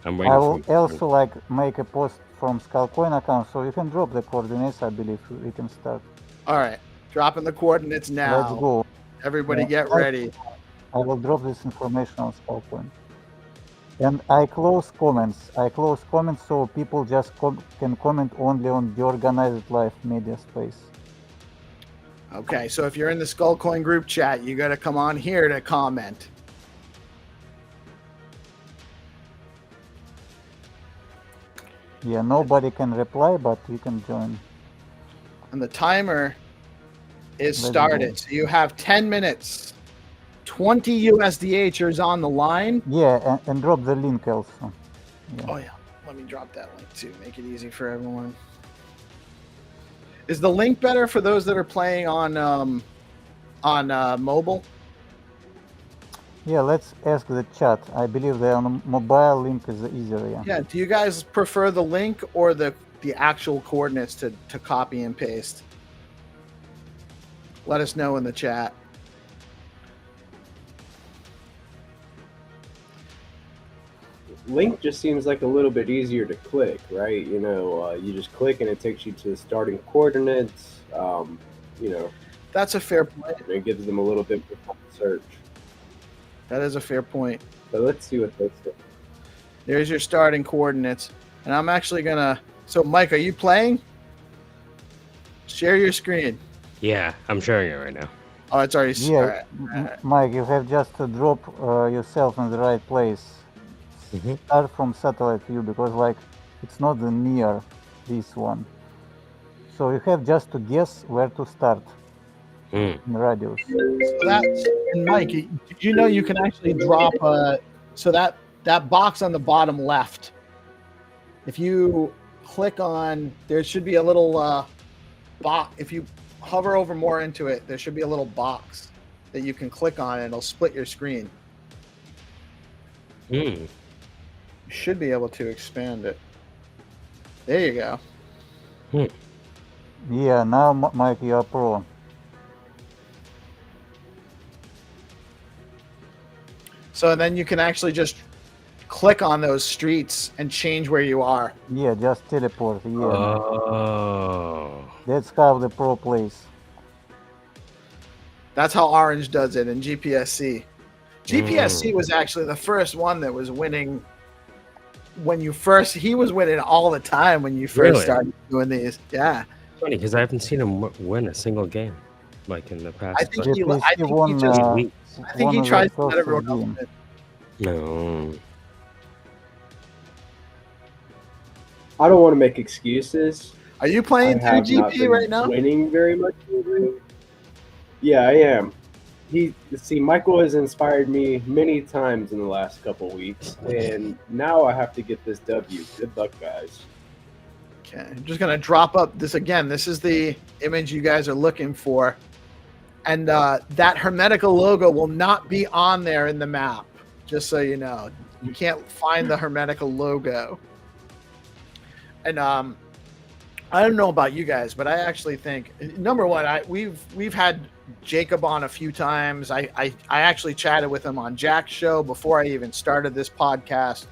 I'm I will waiting also make a post from Skullcoin account, so you can drop the coordinates. I believe we can start. All right, Dropping the coordinates now. Let's go. Everybody Yeah. get ready. I will drop this information on Skullcoin. And I close comments. So people just can comment only on the organized live media space. Okay, so if you're in the Skullcoin group chat, you got to come on here to comment. Yeah, nobody can reply, but you can join. And the timer is Let's started. go. So you have 10 minutes. 20 USDHers on the line. Yeah, and drop the link also. Yeah. Oh, yeah. Let me drop that link too. Make it easy for everyone. Is the link better for those that are playing on mobile? Yeah, let's ask the chat. I believe the on mobile link is easier. Yeah. Yeah. Do you guys prefer the link or the actual coordinates to copy and paste? Let us know in the chat. Link just seems like a little bit easier to click, right? You know, you just click and it takes you to the starting coordinates. You know, That's a fair point. and it gives them a little bit more time to search. That is a fair point. So let's see what they say. There's your starting coordinates. And I'm actually going to... So, Mike, are you playing? Share your screen. Yeah, I'm sharing it right now. Oh, it's already... Yeah, all right. Mike, you have just to drop yourself in the right place. Mhm. Start from satellite view because like it's not the near this one. So you have just to guess where to start Mm. in radius. So that's... And, Mike, did you know you can actually drop... so that box on the bottom left, if you click on... There should be a little box. If you hover over more into it, there should be a little box that you can click on and it'll split your screen. Mm. You should be able to expand it. There you go. Yeah, now Mike, you are pro. So then you can actually just click on those streets and change where you are. Yeah, just teleport. Yeah, Oh. that's how the pro plays. That's how Orange does it in GPSC. GPSC was actually the first one that was winning when you first... He was winning all the time when you first Really? started doing these. Yeah. Funny, because I haven't seen him win a single game like in the past. I think like, he GPSC I think he won, just... weeks. I think he one of the tries to let first everyone else game. win. No. I don't want to make excuses. Are you I playing through have not GP been right now? winning very much lately. Yeah, I am. Michael has inspired me many times in the last couple weeks, and now I have to get this W. Good luck, guys. Okay, I'm just gonna drop up this again. This is the image you guys are looking for, and that Hermetica logo will not be on there in the map. Just so you know, you can't find the Hermetica logo. And I don't know about you guys, but I actually think number one, we've had Jacob on a few times. I actually chatted with him on Jack's show before I even started this podcast.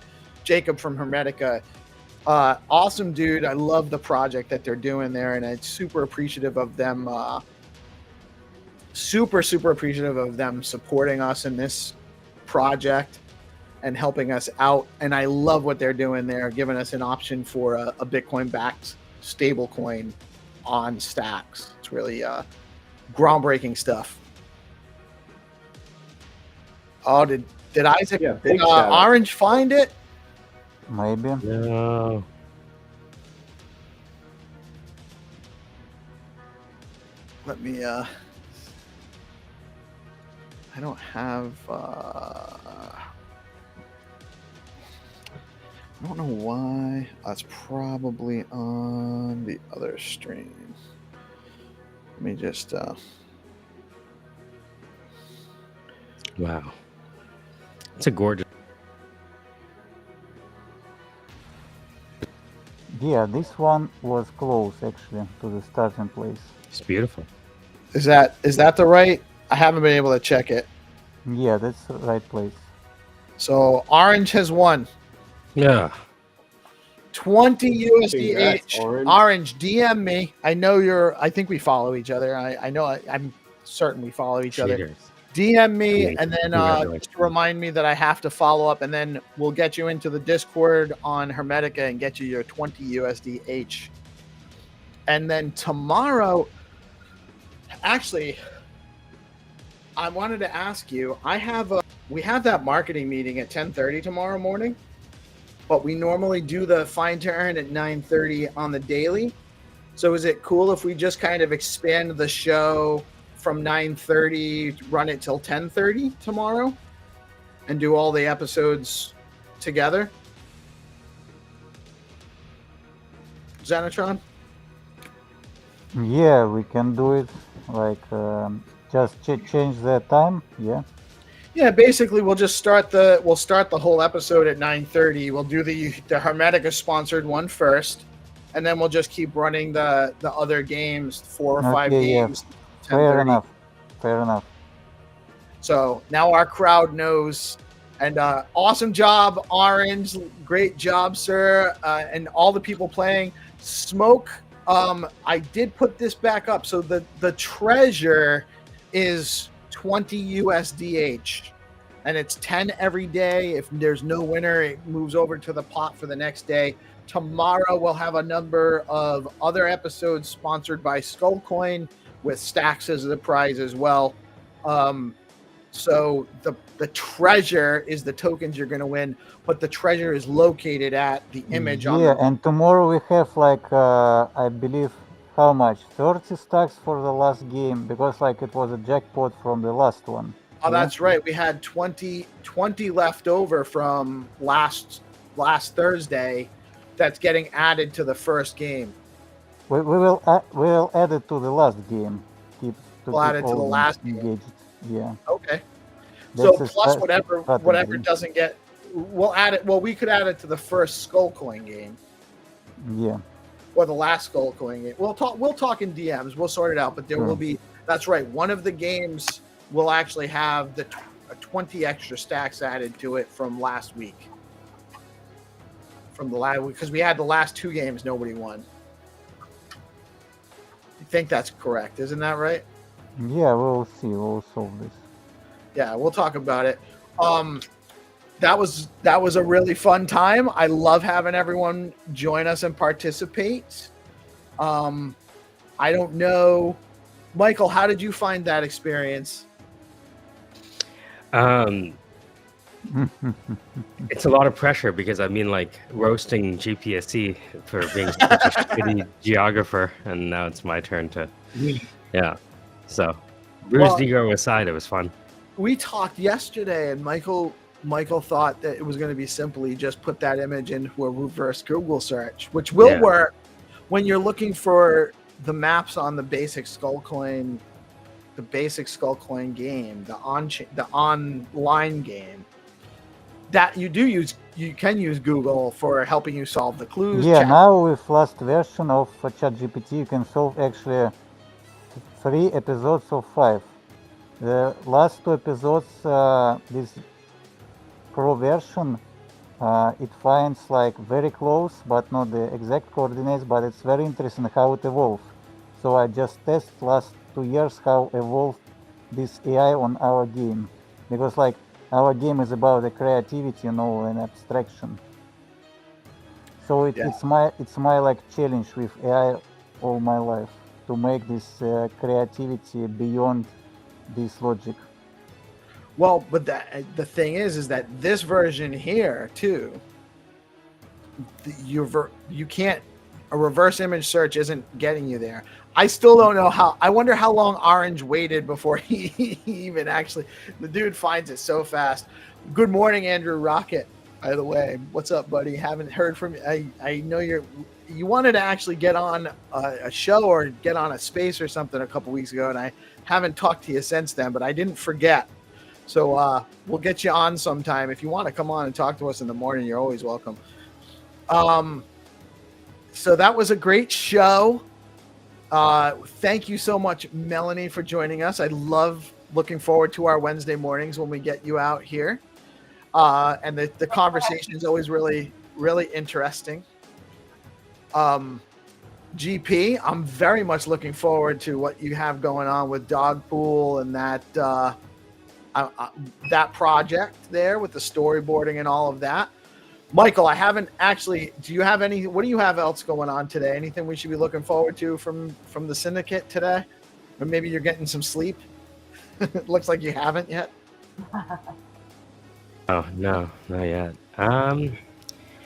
Jacob from Hermetica. Awesome dude. I love the project that they're doing there, and I'm super appreciative of them. Super appreciative of them supporting us in this project and helping us out. And I love what they're doing there, giving us an option for a Bitcoin-backed stable coin on Stacks. It's really groundbreaking stuff. Oh, did Isaac, Yeah, big shout out. Orange find it? Maybe. No. Let me I don't have I don't know why. That's probably on the other stream. Let me just Wow. It's a gorgeous. Yeah, this one was close actually to the starting place. It's beautiful. is that the right? I haven't been able to check it. Yeah, that's the right place. So Orange has won. Yeah. 20 Congrats, USDH. Orange. Orange, DM me. I know I think we follow each other. I know I'm certain we follow each other. Cheaters. DM me Yeah, and then congratulations. just remind me that I have to follow up, and then we'll get you into the Discord on Hermetica and get you your 20 USDH. And then tomorrow, actually, I wanted to ask you. We have that marketing meeting at 10:30 tomorrow morning, but we normally do the find to earn at 9:30 on the daily. So is it cool if we just kind of expand the show from 9:30, run it till 10:30 tomorrow, and do all the episodes together? Xenitron? Yeah, we can do it. Like just change the time. Yeah. Yeah, basically we'll just start the whole episode at 9:30. We'll do the Hermetica sponsored one first, and then we'll just keep running the other games, 4 or 5 Okay, yeah. games. Fair 10:30. enough. Fair enough. So now our crowd knows. And awesome job, Orange. Great job, sir. And all the people playing. Smoke. I did put this back up. So the treasure is 20 USDH. And it's 10 every day. If there's no winner, it moves over to the pot for the next day. Tomorrow we'll have a number of other episodes sponsored by Skullcoin with stacks as the prize as well. So the treasure is the tokens you're going to win, but the treasure is located at the image on Yeah, the and tomorrow we have like I believe how much 30 stacks for the last game, because like it was a jackpot from the last one. Oh, that's right. We had 20 left over from last Thursday that's getting added to the first game. We'll add it to the last game. We'll add it to the all last game. engaged. Yeah. Okay. That's So a plus strategy. whatever doesn't get, we'll add it. Well, we could add it to the first Skullcoin game Yeah. or the last Skullcoin game. We'll talk in DMs. We'll sort it out. But there will be. That's right. One of the games will actually have the 20 extra stacks added to it from last week. From the last, because we had the last 2 games, nobody won. I think that's correct, isn't that right? Yeah, we'll see. We'll solve this. Yeah, we'll talk about it. That was a really fun time. I love having everyone join us and participate. I don't know, Michael, how did you find that experience? It's a lot of pressure because I mean, like roasting GPSC for being such a shitty geographer, and now it's my turn to, yeah. So, bruised ego aside, it was fun. We talked yesterday, and Michael thought that it was going to be simply just put that image into a reverse Google search, which will work when you're looking for the maps on the basic Skullcoin game, the online game. That you can use Google for helping you solve the clues. Yeah, now with last version of ChatGPT, you can solve actually 3 episodes of 5. The last 2 episodes, this pro version, it finds like very close, but not the exact coordinates, but it's very interesting how it evolves. So I just test last 2 years how evolved this AI on our game, because like our game is about the creativity, and abstraction. So it's my like challenge with AI all my life to make this creativity beyond this logic. Well, but the thing is that this version here too, you can't. A reverse image search isn't getting you there. I still don't know how. I wonder how long Orange waited before he even actually. The dude finds it so fast. Good morning, Andrew Rocket. By the way, what's up, buddy? Haven't heard from you. I know you wanted to actually get on a show or get on a space or something a couple weeks ago, and I haven't talked to you since then. But I didn't forget. So we'll get you on sometime. If you want to come on and talk to us in the morning, you're always welcome. So that was a great show. Thank you so much, Melanie, for joining us. I love looking forward to our Wednesday mornings when we get you out here. And the conversation is always really, really interesting. GP, I'm very much looking forward to what you have going on with Dog Pool and that that project there with the storyboarding and all of that. Michael, I haven't actually. Do you have any? What do you have else going on today? Anything we should be looking forward to from the syndicate today? Or maybe you're getting some sleep. It looks like you haven't yet. Oh no, not yet.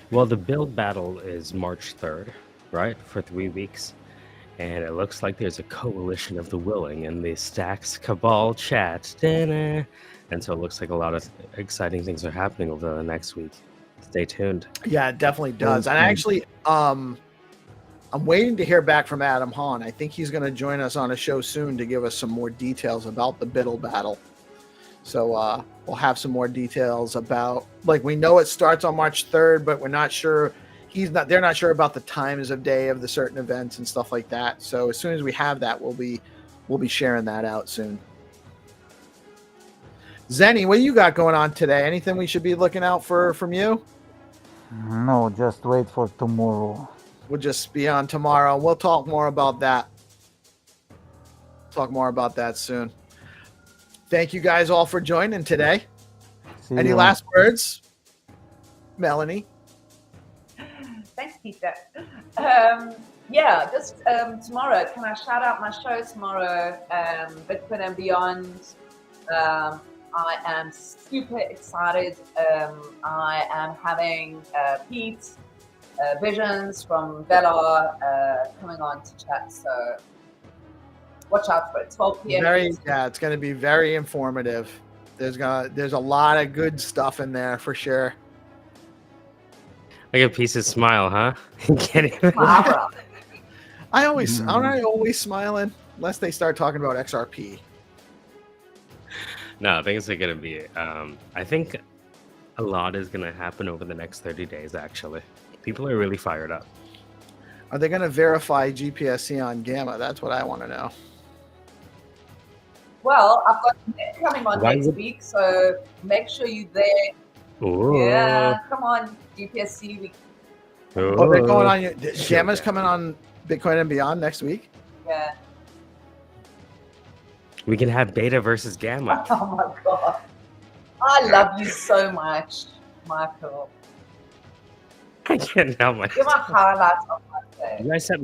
Well, the build battle is March 3rd, right, for 3 weeks, and it looks like there's a coalition of the willing in the Stacks Cabal chat. And so it looks like a lot of exciting things are happening over the next week. Stay tuned. Yeah, it definitely does. And actually, I'm waiting to hear back from Adam Hahn. I think he's going to join us on a show soon to give us some more details about the Biddle battle. So we'll have some more details about, like, we know it starts on March 3rd, but we're not sure. They're not sure about the times of day of the certain events and stuff like that. So as soon as we have that, we'll be sharing that out soon. Zenny, what you got going on today? Anything we should be looking out for from you? No, just wait for tomorrow. We'll just be on tomorrow. We'll talk more about that. Soon. Thank you guys all for joining today. See Any you. last words? Melanie? Thanks, Peter. Just tomorrow, can I shout out my show tomorrow, Bitcoin and Beyond? I am super excited. I am having Pete Visions from Velar coming on to chat, so watch out for it. 12 p.m. It's going to be very informative. There's a lot of good stuff in there for sure. Like a piece of smile, huh? Can't even. Barbara. Aren't I always smiling? Unless they start talking about XRP. No, things are gonna be. I think a lot is gonna happen over the next 30 days. Actually, people are really fired up. Are they going to verify GPSC on Gamma? That's what I want to know. Well, I've got Nick coming on next week, so make sure you're there. Ooh. Yeah, come on, GPSC week. Oh, they're going on. Gamma's coming on Bitcoin and Beyond next week. Yeah. We can have Beta versus Gamma. Oh my god, I love you so much, Michael. I can't help You're myself. my highlights of my day. You guys set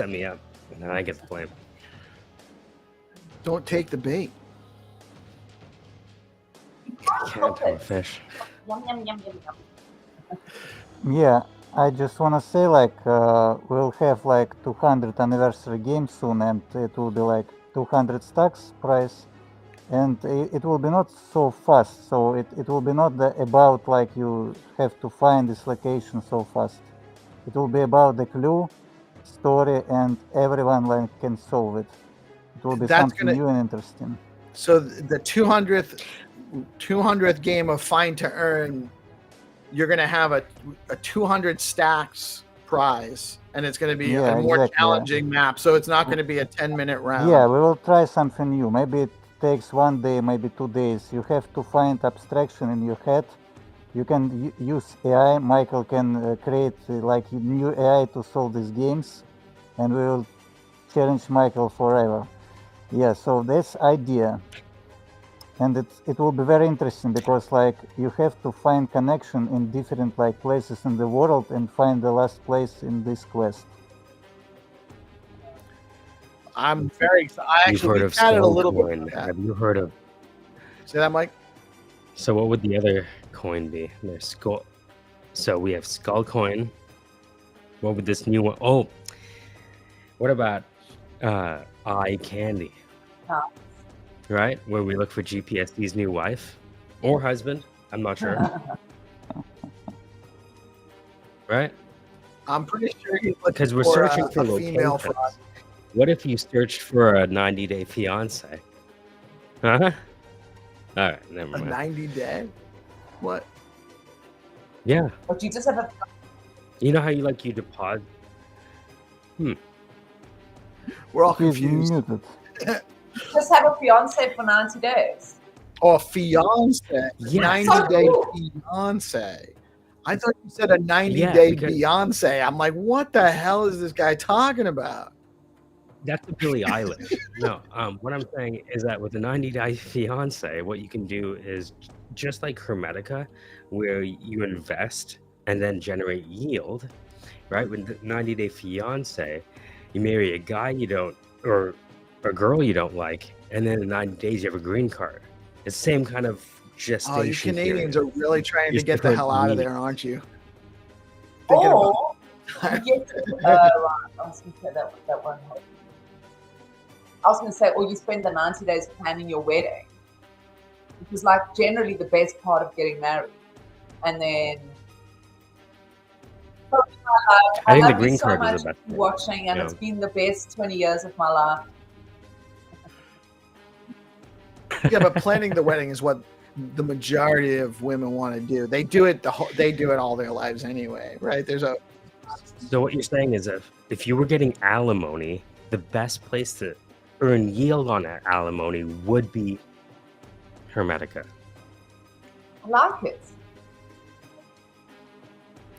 me up. And then I get the blame. Don't take the bait. I can't tell a fish. Yum, yum, yum, yum, yum. Yeah, I just want to say, like, we'll have like 200th anniversary game soon, and it will be like 200 stacks price, and it will be not so fast. So it will be not about like you have to find this location so fast. It will be about the clue, story, and everyone like can solve it. It will be something new and interesting. So the 200th game of Find to Earn, you're going to have a 200 stacks prize, and it's going to be a more challenging map. So it's not going to be a 10-minute round. Yeah, we will try something new. Maybe it takes 1 day, maybe 2 days. You have to find abstraction in your head. You can use AI. Michael can create like new AI to solve these games, and we will challenge Michael forever. Yeah, so that's idea. And it will be very interesting because like you have to find connection in different like places in the world and find the last place in this quest. I'm very excited. I actually chatted a little bit about that. Have you heard of? Say that, Mike? So what would the other coin be? There's Skull. So we have Skull Coin. What would this new one? Oh, what about Eye Candy? Oh. Right, where we look for GPSD's new wife or husband. I'm not sure. Right? I'm pretty sure he's looking because we're for searching for a female for us. What if you searched for a 90-day fiance? Huh? All right, never A mind. 90-day? What? Yeah. But you just have a. You know how you deposit? We're all He's confused. muted. Just have a fiance for 90 days. Oh, fiance. Yeah. 90-day So cool. fiance. I thought you said a 90-day Beyonce. I'm like, what the hell is this guy talking about? That's a Billie Eilish. No, what I'm saying is that with the 90-day fiance, what you can do is just like Hermetica, where you invest and then generate yield, right? With the 90-day fiance, you marry a guy you don't, or a girl you don't like, and then in 90 days you have a green card. It's the same kind of gestation. Oh, you Canadians period. are really trying to get the hell out of there, aren't you? Or you get right. I was going to say that one. I was going to say, or you spend the 90 days planning your wedding, which is like generally the best part of getting married, and then. I think the green card is the best. Watching, and it's been the best 20 years of my life. Yeah, but planning the wedding is what the majority of women want to do. They do it all their lives anyway, right? So what you're saying is if you were getting alimony, the best place to earn yield on that alimony would be Hermetica. I like it.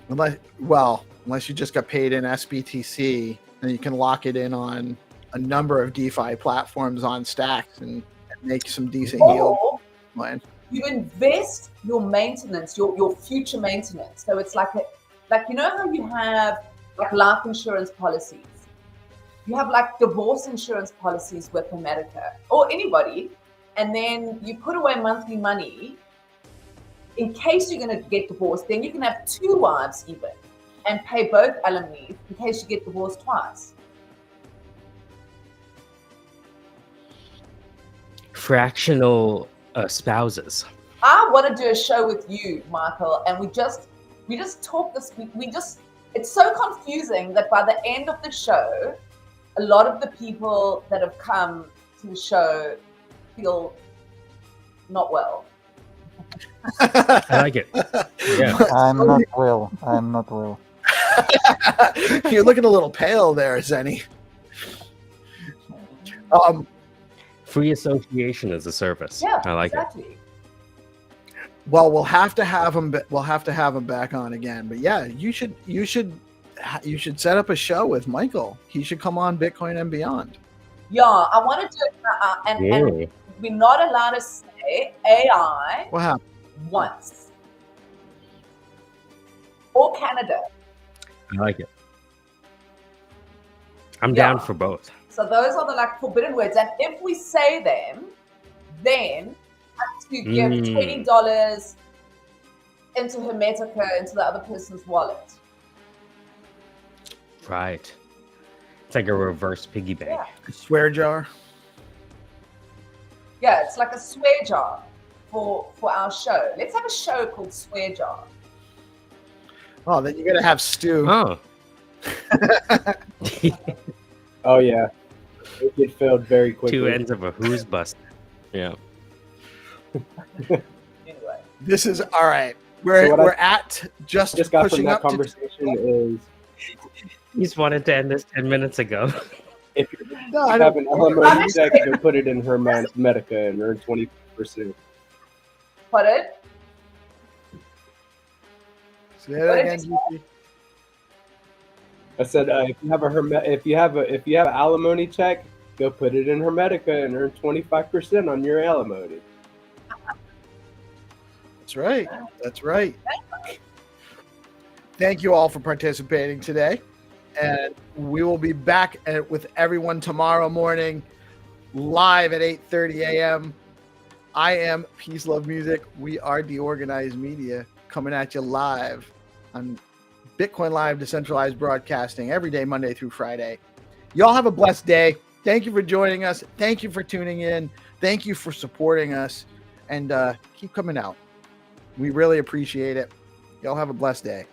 Unless you just got paid in SBTC, then you can lock it in on a number of DeFi platforms on Stacks and make some decent yield. You invest your maintenance, your future maintenance. So it's like you know how you have like life insurance policies. You have like divorce insurance policies with Hermetica or anybody, and then you put away monthly money in case you're going to get divorced. Then you can have 2 wives even and pay both alimony in case you get divorced twice. Fractional spouses. I want to do a show with you, Michael, and we just talk this. It's so confusing that by the end of the show, a lot of the people that have come to the show feel not well. I like it. Yeah. I'm not well. You're looking a little pale there, Zenny. Free association is a service. Yeah, I like exactly. it. Well, we'll have to have him. We'll have to have him back on again. But yeah, you should set up a show with Michael. He should come on Bitcoin and Beyond. Yeah, I want to do it, and we're not allowed to say AI What happened? once or Canada. I like it. I'm down for both. So those are the like forbidden words, and if we say them, then have to give $20 into Hermetica into the other person's wallet. Right. It's like a reverse piggy bank. Yeah. Swear jar. Yeah, it's like a swear jar for our show. Let's have a show called Swear Jar. Oh, then you're gonna have Stu. Oh. Oh yeah, it get filled very quickly. 2 ends of a who's bust. Yeah. Anyway, This is all right. We're at just got pushing from that up to conversation is You just wanted to end this 10 minutes ago. if you No, I have don't. an LMO check, you can put it in Hermetica and earn 20%. put it. Say that again, GP. I said if you have an alimony check, go put it in Hermetica and earn 25% on your alimony. That's right. That's right. Thank you all for participating today. And we will be back with everyone tomorrow morning, live at 8:30 a.m. I am Peace Love Music. We are DeOrganized Media, coming at you live on Bitcoin Live, Decentralized Broadcasting every day, Monday through Friday. Y'all have a blessed day. Thank you for joining us. Thank you for tuning in. Thank you for supporting us. And keep coming out. We really appreciate it. Y'all have a blessed day.